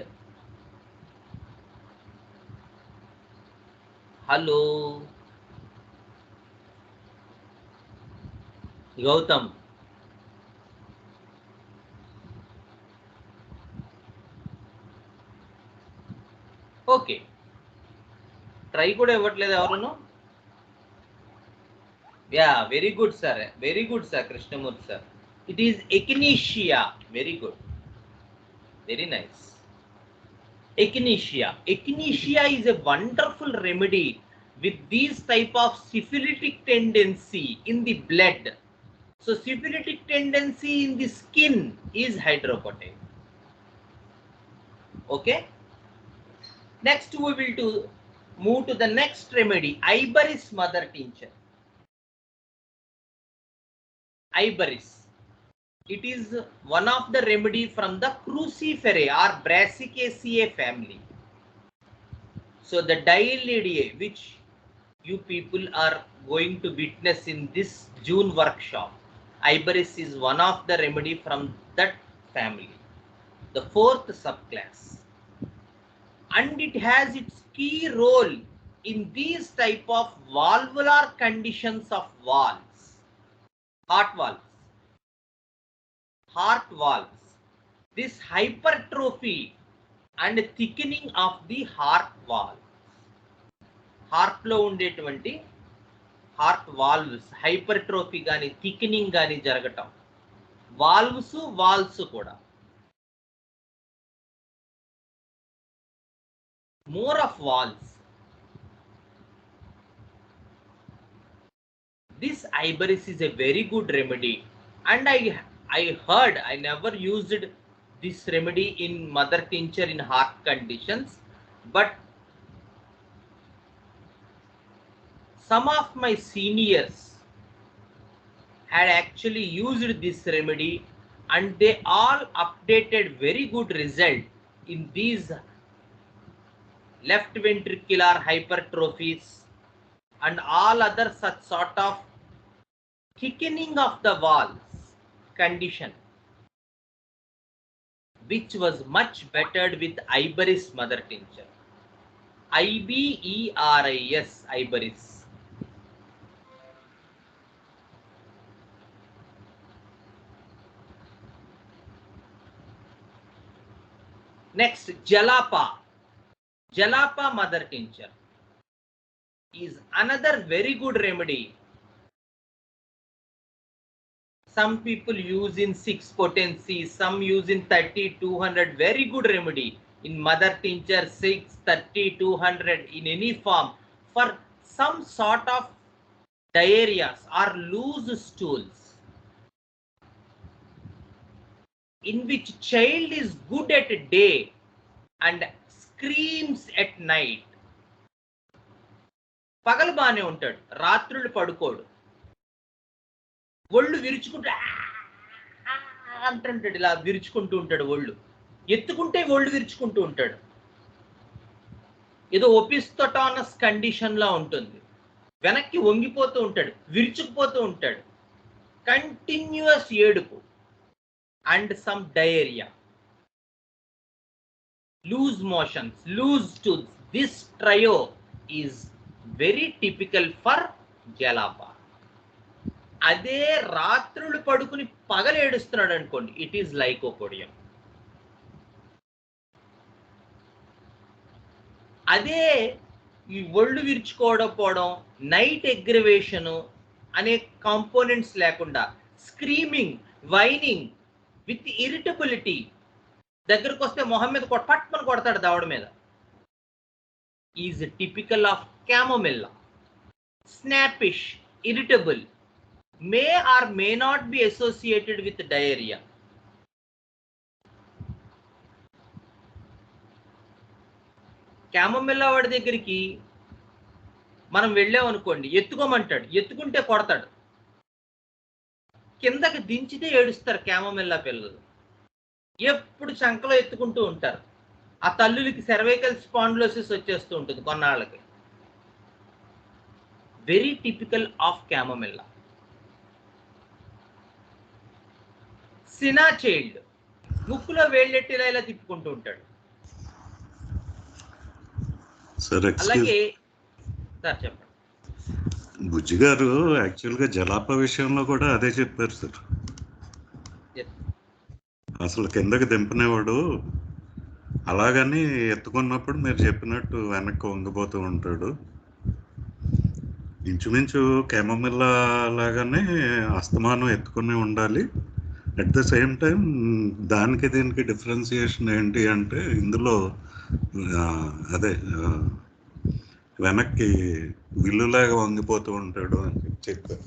Hello, Gautam. Okay. Try కూడా ఇవ్వట్లేదు ఎవరును. Yeah very good sir, very good sir Krishnamurthy sir. It is echinacea. Very good, very nice. Echinacea. Echinacea is a wonderful remedy with these type of syphilitic tendency in the blood. So syphilitic tendency in the skin is hydropotae. Okay. Next we will move to the next remedy, Iberis mother tincture. Iberis. It is one of the remedy from the Cruciferae or Brassicaceae family. So the Dielidae which you people are going to witness in this June workshop, Iberis is one of the remedy from that family, the fourth subclass. And it has its key role in these type of valvular conditions of valves, heart valves, heart valves, this hypertrophy and thickening of the heart valves. Heart lo undetvanti heart valves hypertrophy gaani thickening gaani jaragatam, valves kuda. More of valves. This Iberis is a very good remedy, and I heard, I never used this remedy in mother tincture in heart conditions, but some of my seniors had actually used this remedy and they all updated very good result in these left ventricular hypertrophies and all other such sort of thickening of the valves condition, which was much bettered with Iberis mother tincture. IBERIS, Iberis. Next, Jalapa. Jalapa mother tincture is another very good remedy. Some people use in 6 potency, some use in 30, 200, very good remedy. In mother tincture 6, 30, 200 in any form for some sort of diarrheas or loose stools in which child is good at day and screams at night. పగలు బానే ఉంటాడు, రాత్రులు పడుకోడు, ఒళ్ళు విరుచుకుంటూ అంటుంటాడు, ఇలా విరుచుకుంటూ ఉంటాడు, ఒళ్ళు ఎత్తుకుంటే ఒళ్ళు విరుచుకుంటూ ఉంటాడు, ఏదో ఒపిస్తోటానస్ కండిషన్ లా ఉంటుంది, వెనక్కి వంగిపోతూ ఉంటాడు, విరుచుకుపోతూ ఉంటాడు, కంటిన్యూస్ ఏడుపు and some diarrhoea, loose motions, loose tooths. This trio is very typical for jalapa. అదే రాత్రులు పడుకుని పగలు ఏడుస్తున్నాడు అనుకోండి, ఇట్ ఈజ్ లైకోపోడియం. అదే ఈ ఒళ్ళు విరుచుకోవడం, నైట్ ఎగ్రివేషన్ అనే కాంపోనెంట్స్ లేకుండా స్క్రీమింగ్, వైనింగ్ విత్ ఇరిటబిలిటీ, దగ్గరకు వస్తే మొహం మీద పట్మని కొడతాడు దవడ మీద, is typical of chamomilla. Snappish, irritable, may or may not be associated with diarrhea. Chamomilla వాడి దగ్గరికి మనం వెళ్ళామనుకోండి, ఎత్తుకోమంటాడు, ఎత్తుకుంటే కొడతాడు, కిందకి దించితే ఏడుస్తారు క్యామోమిల్లా పిల్లలు. ఎప్పుడు చంకలో ఎత్తుకుంటూ ఉంటారు. ఆ తల్లులకి సెర్వైకల్ స్పాండిలోసిస్ వచ్చేస్తూ ఉంటుంది కొన్నాళ్ళకి. Very typical of chamomilla. Cina child ముక్కులో వేళ్ళెట్టి ఇలా తిప్పుకుంటూ ఉంటాడు. అలాగే సార్ చెప్పండి. బుజ్జి గారు యాక్చువల్గా జలాప విషయంలో కూడా అదే చెప్పారు సార్. అసలు కిందకి దింపనేవాడు, అలాగని ఎత్తుకున్నప్పుడు మీరు చెప్పినట్టు వెనక్కి వంగిపోతూ ఉంటాడు. ఇంచుమించు కెమమిల్లా లాగానే అస్తమానం ఎత్తుకునే ఉండాలి. అట్ ద సేమ్ టైం దానికి దీనికి డిఫరెన్సియేషన్ ఏంటి అంటే ఇందులో అదే వెనక్కి విల్లులాగా వంగిపోతూ ఉంటాడు అని చెప్పారు.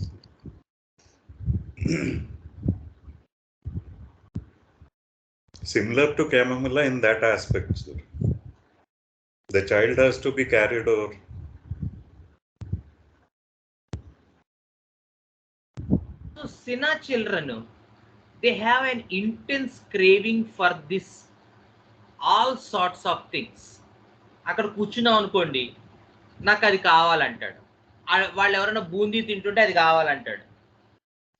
Similar to chamomilla in that aspect, sir. The child has to be carried over. So Sina children, they have an intense craving for this, all sorts of things. అక్కడ కూర్చున్నాం అనుకోండి, నాకు అది కావాలంటాడు. వాళ్ళు ఎవరైనా బూందీ తింటుంటే అది కావాలంటాడు.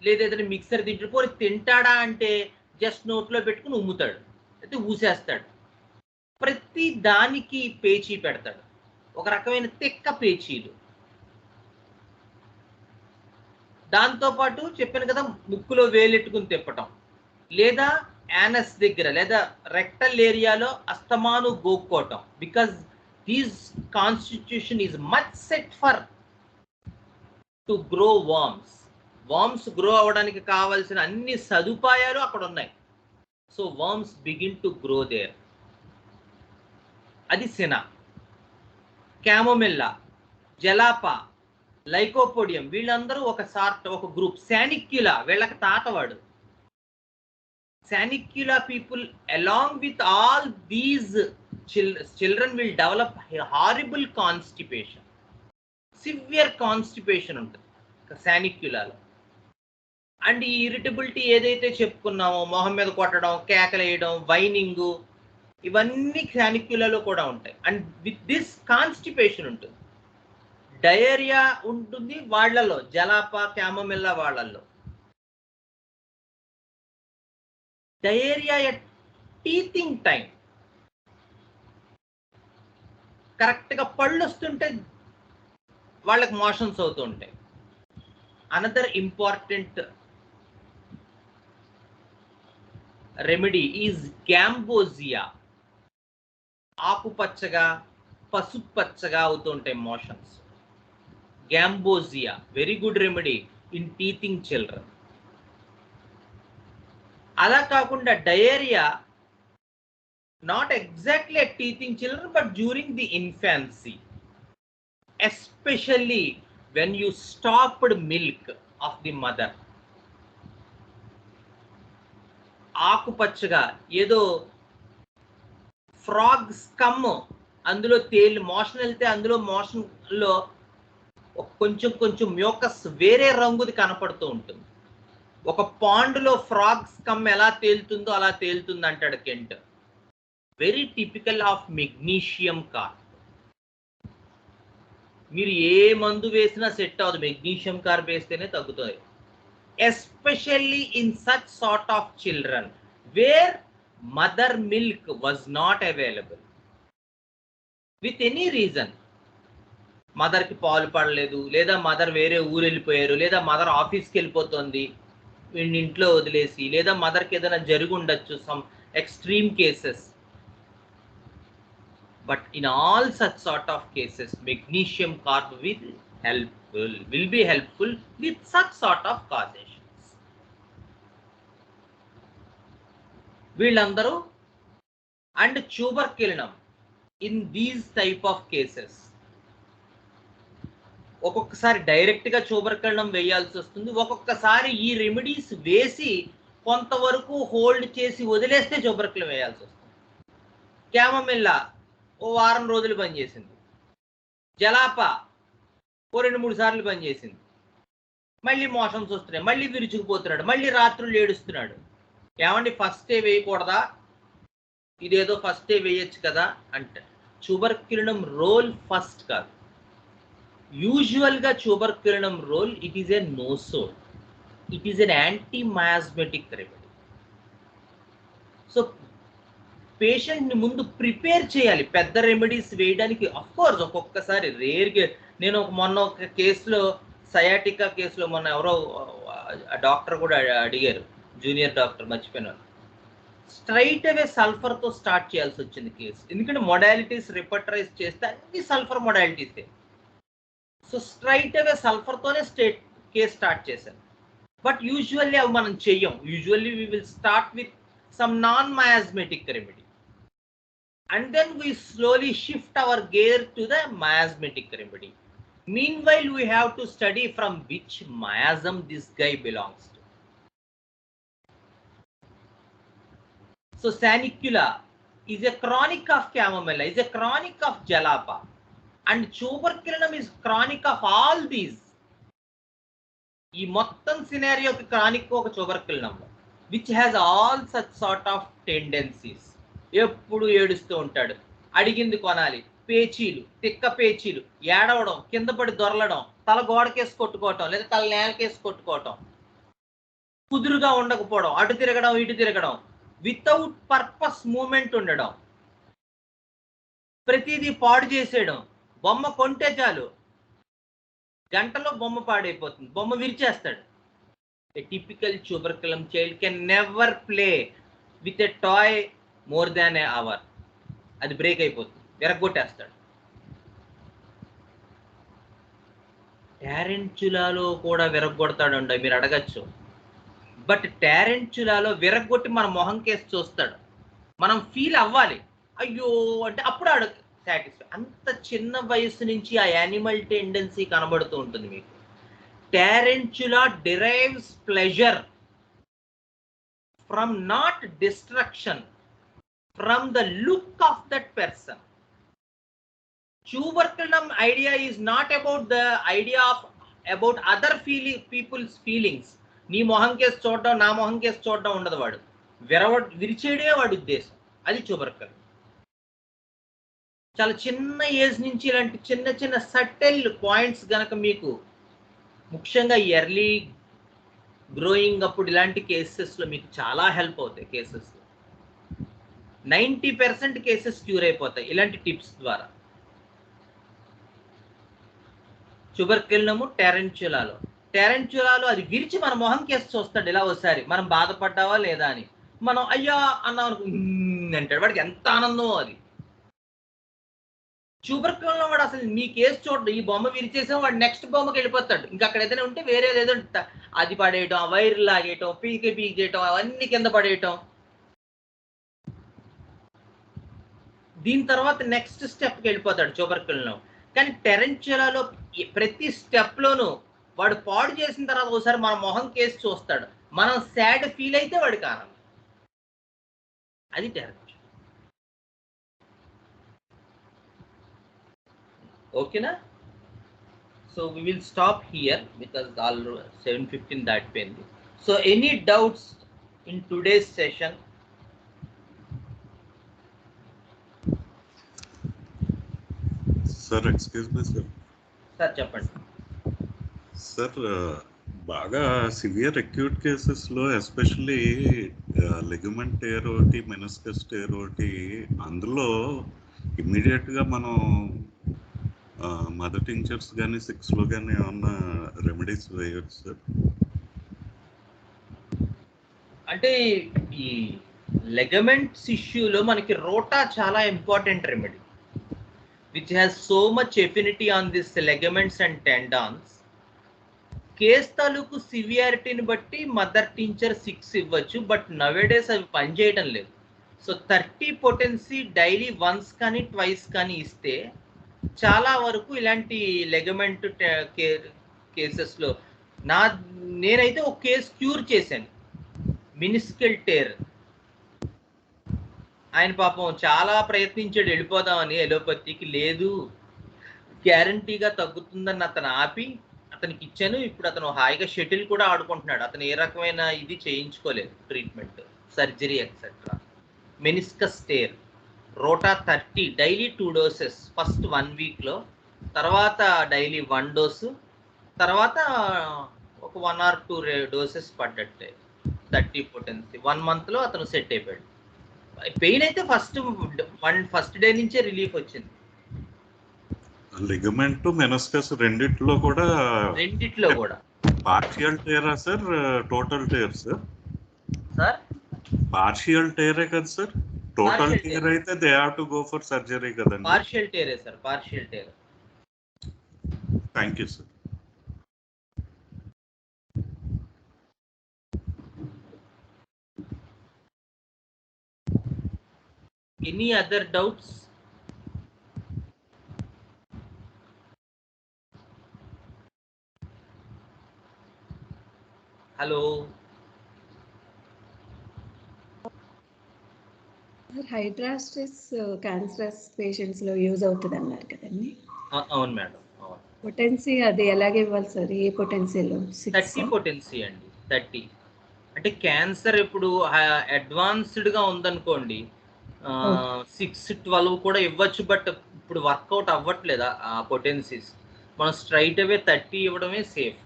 లేదా ఏదైనా మిక్సర్ తింటుంటే పోనీ తింటాడా అంటే జస్ట్ నోట్లో పెట్టుకుని ఉమ్ముతాడు, అయితే ఊసేస్తాడు. ప్రతి దానికి పేచీ పెడతాడు, ఒక రకమైన తిక్క పేచీలు. దాంతోపాటు చెప్పాను కదా, ముక్కులో వేలెట్టుకుని తిప్పటం, లేదా యానస్ దగ్గర లేదా రెక్టల్ ఏరియాలో అస్తమాను గోక్కోవటం. Because these constitution is much set for to grow worms. Worms grow అవ్వడానికి కావాల్సిన అన్ని సదుపాయాలు అక్కడ ఉన్నాయి. So worms begin to grow there. అది సినా. క్యామోమిల్లా, జలాప, లైకోపోడియం వీళ్ళందరూ ఒక గ్రూప్. శానిక్యులా వీళ్ళకి తాతవాడు. Sanicula people along with all these children will develop horrible constipation. Severe constipation ఉంటుంది శానిక్యులాలో. అండ్ ఈ ఇరిటబిలిటీ ఏదైతే చెప్పుకున్నామో, మొహం మీద కొట్టడం, కేకలేయడం, వైనింగ్, ఇవన్నీ శానిక్యులాలో కూడా ఉంటాయి. అండ్ విత్ దిస్ కాన్స్టిపేషన్ ఉంటుంది. డయేరియా ఉంటుంది వాళ్ళలో, జలాప క్యామోమిల్లా వాళ్ళల్లో. డయేరియా ఎట్ టీతింగ్ టైం, కరెక్ట్గా పళ్ళు వస్తుంటే వాళ్ళకి మోషన్స్ అవుతూ ఉంటాయి. Another important remedy is gambogia. ఆకుపచ్చగా పసుపు పచ్చగా అవుతూ ఉంటాయి motions. Gambogia very good remedy in teething children. అలా కాకుండా diarrhoea not exactly at teething children but during the infancy, especially when you stopped milk of the mother. ఆకుపచ్చగా ఏదో frog స్కమ్, అందులో తేలి మోషన్ వెళ్తే అందులో మోషన్లో కొంచెం కొంచెం మ్యూకస్ వేరే రంగుది కనపడుతూ ఉంటుంది. ఒక పాండ్లో ఫ్రాగ్ స్కమ్ ఎలా తేలుతుందో అలా తేలుతుంది అంటాడు Kent. Very typical of magnesium carb. మీరు ఏ మందు వేసినా సెట్ అవ్వదు, మెగ్నీషియం కార్బ్ వేస్తేనే తగ్గుతుంది. Especially in such sort of children where mother milk was not available with any reason. మదర్కి పాలు పడలేదు, లేదా మదర్ వేరే ఊరు వెళ్ళిపోయారు, లేదా మదర్ ఆఫీస్కి వెళ్ళిపోతుంది వీడిని ఇంట్లో వదిలేసి, లేదా మదర్కి ఏదైనా జరిగి ఉండొచ్చు, some extreme cases. But in all such sort of cases, magnesium carb will be helpful with such sort of causations. వీళ్ళందరూ and tuberculinum in these type of cases. ఒక్కొక్కసారి డైరెక్ట్గా tuberculinum వేయాల్సి వస్తుంది, ఒక్కొక్కసారి ఈ రెమెడీస్ వేసి కొంతవరకు హోల్డ్ చేసి వదిలేస్తే tuberculinum వేయాల్సి వస్తుంది. క్యామోమిల్లా ఓ వారం రోజులు పనిచేసింది. జలాప ఓ 2-3 సార్లు పనిచేసింది, మళ్ళీ మోషన్స్ వస్తున్నాయి, మళ్ళీ విరుచుకుపోతున్నాడు, మళ్ళీ రాత్రులు ఏడుస్తున్నాడు. ఏమండి ఫస్టే వేయకూడదా, ఇదేదో ఫస్టే వేయచ్చు కదా అంటే, ట్యూబర్క్యులినం రోల్ ఫస్ట్ కాదు. యూజువల్గా tuberculinum role it is a nosode, it is an anti miasmatic remedy. So పేషెంట్ని ముందు ప్రిపేర్ చేయాలి పెద్ద రెమెడీస్ వేయడానికి. అఫ్కోర్స్ ఒక్కొక్కసారి రేర్గా, నేను మొన్న ఒక కేసులో, సయాటికా కేసులో మొన్న ఎవరో డాక్టర్ కూడా అడిగారు, జూనియర్ డాక్టర్, మర్చిపోయినారు, స్ట్రైట్ అవే సల్ఫర్తో స్టార్ట్ చేయాల్సి వచ్చింది కేసు. ఎందుకంటే మొడాలిటీస్ రిపర్టరైజ్ చేస్తే అన్ని సల్ఫర్ మొడాలిటీసే. సో స్ట్రైట్ అవే సల్ఫర్తోనే కేసు స్టార్ట్ చేశాను. బట్ యూజువల్లీ అవి మనం చెయ్యం. Usually we will start with some non-miasmatic remedy, and then we slowly shift our gear to the miasmatic remedy. Meanwhile, we have to study from which miasm this guy belongs to. So Sanicula is a chronic of Chamomilla, is a chronic of Jalapa, and tuberculinum is chronic of all these. ఈ మొత్తం సినారియోకి chronic ఒక tuberculinum, which has all such sort of tendencies. ఎప్పుడు ఏడుస్తూ ఉంటాడు, అడిగింది కొనాలి, పేచీలు, తిక్క పేచీలు, ఏడవడం, కింద పడి దొరలడం, తల గోడకేసి కొట్టుకోవటం లేదా తల నేలకేసి కొట్టుకోవటం, కుదురుగా ఉండకపోవడం, అటు తిరగడం ఇటు తిరగడం, వితౌట్ పర్పస్ మూమెంట్ ఉండడం, ప్రతిదీ పాడు చేసేయడం. బొమ్మ కొంటే చాలు గంటలో బొమ్మ పాడైపోతుంది, బొమ్మ విరిచేస్తాడు. A typical tuberculum child can never play with a toy more than an hour. అది బ్రేక్ అయిపోతుంది, విరగొట్టేస్తాడు. టారెంచులాలో కూడా విరగొడతాడు మీరు అడగచ్చు. బట్ టారెంచులాలో విరగొట్టి మన మొహం కేసి చూస్తాడు, మనం ఫీల్ అవ్వాలి, అయ్యో అంటే అప్పుడు ఆడ సాటిస్ఫై. అంత చిన్న వయసు నుంచి ఆ యానిమల్ టెండెన్సీ కనబడుతూ ఉంటుంది మీకు. Tarantula derives pleasure from not destruction, from the look of that person. Tuberculum idea is not about the idea of about other people's feelings. నీ మొహం కేసి చూడడం, నా మొహం కేసి చూడడం ఉండదు. వాడు విరిచేడే వాడి ఉద్దేశం. అది ట్యూబర్కులం. చాలా చిన్న ఏజ్ నుంచి ఇలాంటి చిన్న చిన్న సటిల్ పాయింట్స్ గనక మీకు, ముఖ్యంగా ఎర్లీ గ్రోయింగ్ అప్పుడు ఇలాంటి కేసెస్లో మీకు చాలా హెల్ప్ అవుతాయి. కేసెస్లో 90% కేసెస్ క్యూర్ అయిపోతాయి ఇలాంటి టిప్స్ ద్వారా. ట్యూబర్కులము టారెంచులాలో అది విరిచి మన మొహం కేసు చూస్తాడు. ఇలా ఒకసారి మనం బాధపడ్డావా లేదా అని, మనం అయ్యా అన్నాం అనుకో అంటాడు, వాడికి ఎంత ఆనందమో అది. ట్యూబర్కులంలో వాడు అసలు మీ కేసు చూడడు, ఈ బొమ్మ విరిచేసాం, వాడు నెక్స్ట్ బొమ్మకి వెళ్ళిపోతాడు. ఇంకా అక్కడ ఏదైనా ఉంటే వేరేది ఏదో అది పడేయటం, ఆ వైర్ లాగేయటం, పీకేయటం, అవన్నీ కింద పడేయటం. దీని తర్వాత నెక్స్ట్ స్టెప్కి వెళ్ళిపోతాడు ట్యూబర్కులంలో. కానీ టారెంచులాలో ప్రతి స్టెప్లోనూ వాడు పాడు చేసిన తర్వాత ఒకసారి మన మొహం కేసు చూస్తాడు, మనం సాడ్ ఫీల్ అయితే వాడికి ఆనందం. అది టారెంచులా. ఓకేనా? So we will stop here because all 7:15 దాటిపోయింది. So any doubts in today's session? Sir excuse me sir. Sir చెప్పండి సార్. బాగా సివియర్ అక్యూట్ కేసెస్లో ఎస్పెషల్లీ లిగమెంట్ టేర్ ఒకటి, మెనిస్కస్ టేర్ ఒకటి, అందులో ఇమ్మీడియట్గా మనం మదర్ టించర్స్ కానీ 6లో కానీ ఏమన్నా రెమెడీస్ వేయవచ్చు సార్? అంటే ఈ లెగమెంట్స్ ఇష్యూలో మనకి రోటా చాలా important remedy, which has so much affinity on this ligaments and tendons. Case తాలూకు సివియారిటీని బట్టి మదర్ టించర్ 6 ఇవ్వచ్చు, బట్ నవేడేస్ అవి పనిచేయడం లేదు. సో 30 పొటెన్సీ డైలీ వన్స్ కానీ ట్వైస్ కానీ ఇస్తే చాలా వరకు ఇలాంటి లెగమెంట్ కేసెస్లో నేనైతే ఒక కేసు క్యూర్ చేశాను, మినిస్కల్ టేర్. ఆయన పాపం చాలా ప్రయత్నించాడు వెళ్ళిపోదామని ఎలోపతికి, లేదు గ్యారంటీగా తగ్గుతుందని అతను ఆపి అతనికి ఇచ్చాను. ఇప్పుడు అతను హాయిగా షటిల్ కూడా ఆడుకుంటున్నాడు. అతను ఏ రకమైన ఇది చేయించుకోలేదు, treatment, surgery etcetera. Meniscus tear, ruta 30 daily 2 doses first 1 weekలో, తర్వాత డైలీ 1 dose, తర్వాత ఒక 1 or 2 doses పడ్డట్టే 30 potency. 1 monthలో అతను సెట్ అయిపోయాడు. పెయిన్ అయితే ఫస్ట్ డే నుంచే రిలీఫ్ వచ్చింది. లిగమెంట్ మెనిస్కస్ రెండిట్లో కూడా పార్షియల్ టేరా sir, total tear sir? Partial టేరే కదా సార్? టోటల్ టేర్ అయితే they have to go for surgery కదండి. పార్షియల్ టేరే sir, partial tear. Thank you sir. Any other doubts? Hello. Hydrastis cancerous patients లో use అవుతుంది అన్నారు కదండి. అవును మేడం. పొటెన్సీ అది ఎలాగే ఇవ్వాలి సార్? ఏ పొటెన్సీలో? 30 పొటెన్సీ అండి. 30 అంటే క్యాన్సర్ ఇప్పుడు అడ్వాన్స్డ్ గా ఉందనుకోండి 6-12 కూడా ఇవ్వచ్చు. బట్ ఇప్పుడు వర్కౌట్ అవ్వట్లేదు ఆ పొటెన్సీస్. మనం స్ట్రైట్ అవే 30 ఇవ్వడమే సేఫ్.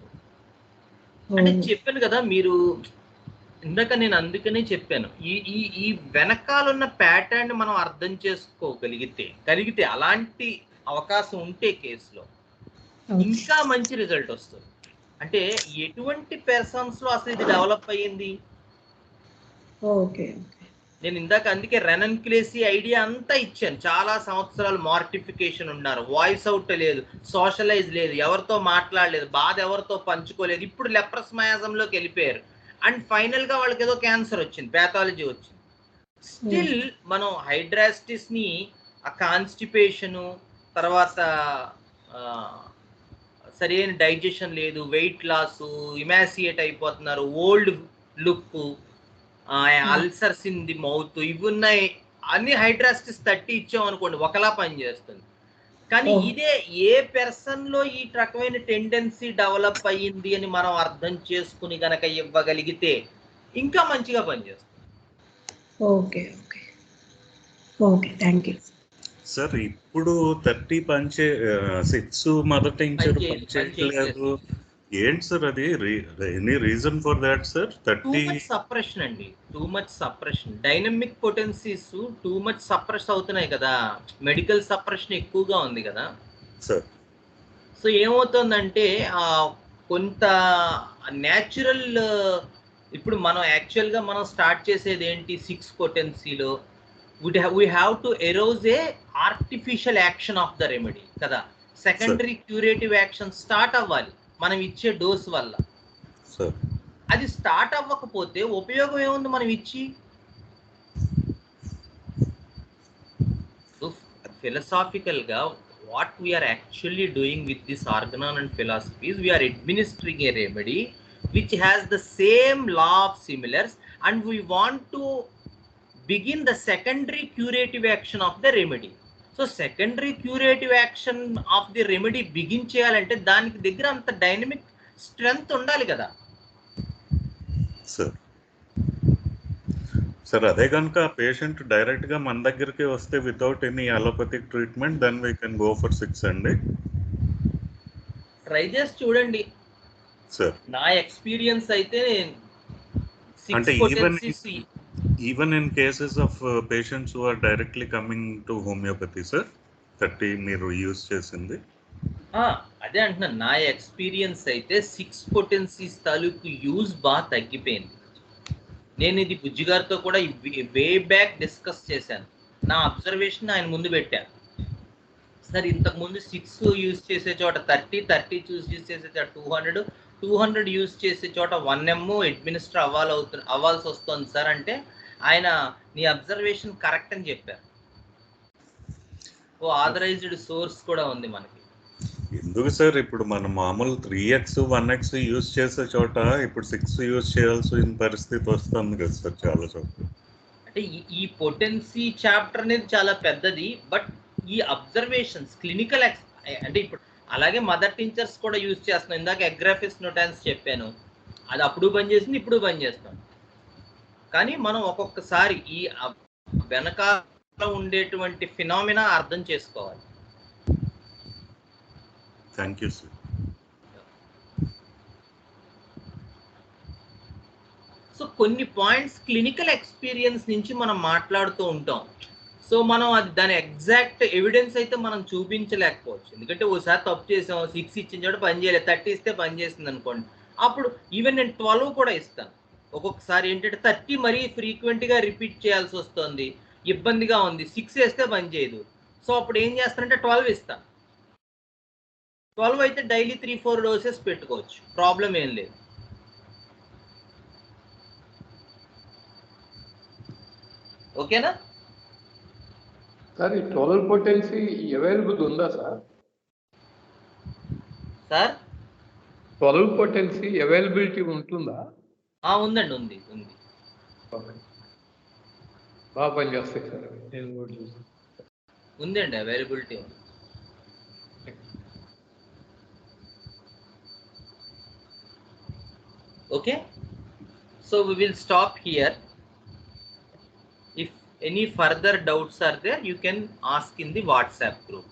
అంటే చెప్పాను కదా మీరు ఇందాక, నేను అందుకనే చెప్పాను, ఈ వెనకాలన్న ప్యాటర్న్ మనం అర్థం చేసుకోగలిగితే అలాంటి అవకాశం ఉంటే కేసులో ఇంకా మంచి రిజల్ట్ వస్తుంది. అంటే ఎటువంటి పర్సన్స్ లో అసలు ఇది డెవలప్ అయ్యింది? నేను ఇందాక అందుకే రెనన్క్లేసీ ఐడియా అంతా ఇచ్చాను. చాలా సంవత్సరాలు మార్టిఫికేషన్ ఉన్నారు, వాయిస్ అవుట్ లేదు, సోషలైజ్ లేదు, ఎవరితో మాట్లాడలేదు, బాధ ఎవరితో పంచుకోలేదు. ఇప్పుడు లెప్రస్మయాజంలోకి వెళ్ళిపోయారు. అండ్ ఫైనల్ గా వాళ్ళకి ఏదో క్యాన్సర్ వచ్చింది, ప్యాథాలజీ వచ్చింది. స్టిల్ మనం హైడ్రాస్టిస్ ని ఆ కాన్స్టిపేషను, తర్వాత సరైన డైజెషన్ లేదు, వెయిట్ లాస్, ఇమాసియేట్ అయిపోతున్నారు, old look, ulcers in the mouth, ఇవి ఉన్నాయి. అన్ని హైడ్రాస్టిస్ 30 ఇచ్చాం అనుకోండి ఒకలా పనిచేస్తుంది. కానీ ఇదే ఏ పర్సన్ లో ఈ రకమైన టెండెన్సీ డెవలప్ అయ్యింది అని మనం అర్థం చేసుకుని గనక ఇవ్వగలిగితే ఇంకా మంచిగా పనిచేస్తుంది. Okay thank you sir. ఇప్పుడు 30 6 మొదట ఇంచారు పనిచేయట్లేదు, ఏంటి సార్ అది? Any reason for that sir? 30 suppression అండి, too much suppression. Dynamic potencies too much suppress అవుతున్నాయి కదా, మెడికల్ సప్రెషన్ ఎక్కువగా ఉంది కదా సార్. సో ఏమవుతుందంటే కొంత న్యాచురల్, ఇప్పుడు మనం యాక్చువల్గా మనం స్టార్ట్ చేసేది ఏంటి? 6 పొటెన్సీలో we have to erase a artificial action of the remedy కదా. సెకండరీ క్యూరేటివ్ యాక్షన్ స్టార్ట్ అవ్వాలి మనం ఇచ్చే డోస్ వల్ల. అది స్టార్ట్ అవ్వకపోతే ఉపయోగం ఏముంది మనం ఇచ్చి? ఫిలసాఫికల్ గా what we're actually doing with this Organon and philosophies, we're administering a remedy which has the same law of similars and we want to begin the secondary curative action of the remedy. So secondary curative action of the remedy begin cheyalante daniki దగ్గర అంత dynamic strength ఉండాలి కదా sir. అదే కనుక patient direct గా మన దగ్గరికి వస్తే without any allopathic treatment, then we can go for 6 అండి. ట్రై చేసి చూడండి సార్. నా ఎక్స్పీరియన్స్ అయితే అంటే even in cases of patients who are directly coming to homeopathy, sir, 30 మీరు యూజ్ చేసింది. అదే అంటున్నాను, నా ఎక్స్పీరియన్స్ అయితే 6 పొటెన్సీస్ తాలూకు యూజ్ బాగా తగ్గిపోయింది. నేను ఇది బుజ్జి గారితో కూడా వే బ్యాక్ డిస్కస్ చేశాను. నా అబ్జర్వేషన్ ఆయన ముందు పెట్టాను. సార్ ఇంతకుముందు 6 యూజ్ చేసే చోట 30 యూజ్ చేసే చోట 200 యూజ్ చేసే చోట 1 ml అడ్మినిస్టర్ అవ్వాల్సి వస్తుంది సార్ అంటే ఆయన నీ అబ్జర్వేషన్ కరెక్ట్ అని చెప్పారు. ఆథరైజ్డ్ సోర్స్ కూడా ఉంది మనకి. ఎందుకు సార్ ఇప్పుడు మనం మామూలు 3x 1x యూజ్ చేసే చోట ఇప్పుడు 6 యూజ్ చేయాల్సిన పరిస్థితి వస్తుంది కదా సార్ చాలా చోట. అంటే ఈ పొటెన్సీ చాప్టర్ అనేది చాలా పెద్దది. బట్ ఈ అబ్జర్వేషన్స్ క్లినికల్ అంటే ఇప్పుడు అలాగే మదర్ టించర్స్ కూడా యూజ్ చేస్తున్నాం. ఇందాక ఎగ్రాఫిస్ నోటాన్స్ చెప్పాను, అది అప్పుడు పనిచేసింది, ఇప్పుడు పనిచేస్తాం. కానీ మనం ఒక్కొక్కసారి ఈ వెనకాల ఉండేటువంటి ఫినామినా అర్థం చేసుకోవాలి. Thank you sir. సో కొన్ని పాయింట్స్ క్లినికల్ ఎక్స్పీరియన్స్ నుంచి మనం మాట్లాడుతూ ఉంటాం. సో మనం అది దాని ఎగ్జాక్ట్ ఎవిడెన్స్ అయితే మనం చూపించలేకపోవచ్చు. ఎందుకంటే ఓసారి తప్పు చేసాం, 6 ఇచ్చిన చోట పని చేయలేదు, 30 ఇస్తే పని చేస్తుంది అనుకోండి. అప్పుడు ఈవెన్ నేను 12 కూడా ఇస్తాను. ఒక్కొక్కసారి ఏంటంటే 30 మరీ ఫ్రీక్వెంట్గా రిపీట్ చేయాల్సి వస్తుంది, ఇబ్బందిగా ఉంది, 6 వేస్తే పని చేయదు. సో అప్పుడు ఏం చేస్తానంటే 12 ఇస్తాను. 12 అయితే డైలీ 3-4 డోసెస్ పెట్టుకోవచ్చు, ప్రాబ్లం ఏం లేదు. ఓకేనా సార్? ఈ 12 పొటెన్సీ అవైలబుల్ ఉందా సార్? సార్ 12 పొటెన్సీ అవైలబిలిటీ ఉంటుందా? ఉందండి, ఉంది. ఓకే, బాగా పనిచేస్తాయి సార్, నేను కూడా చూసాను. ఉందండి, అవైలబిలిటీ ఉంది. Okay, so we will stop here. If any further doubts are there, you can ask in the WhatsApp group.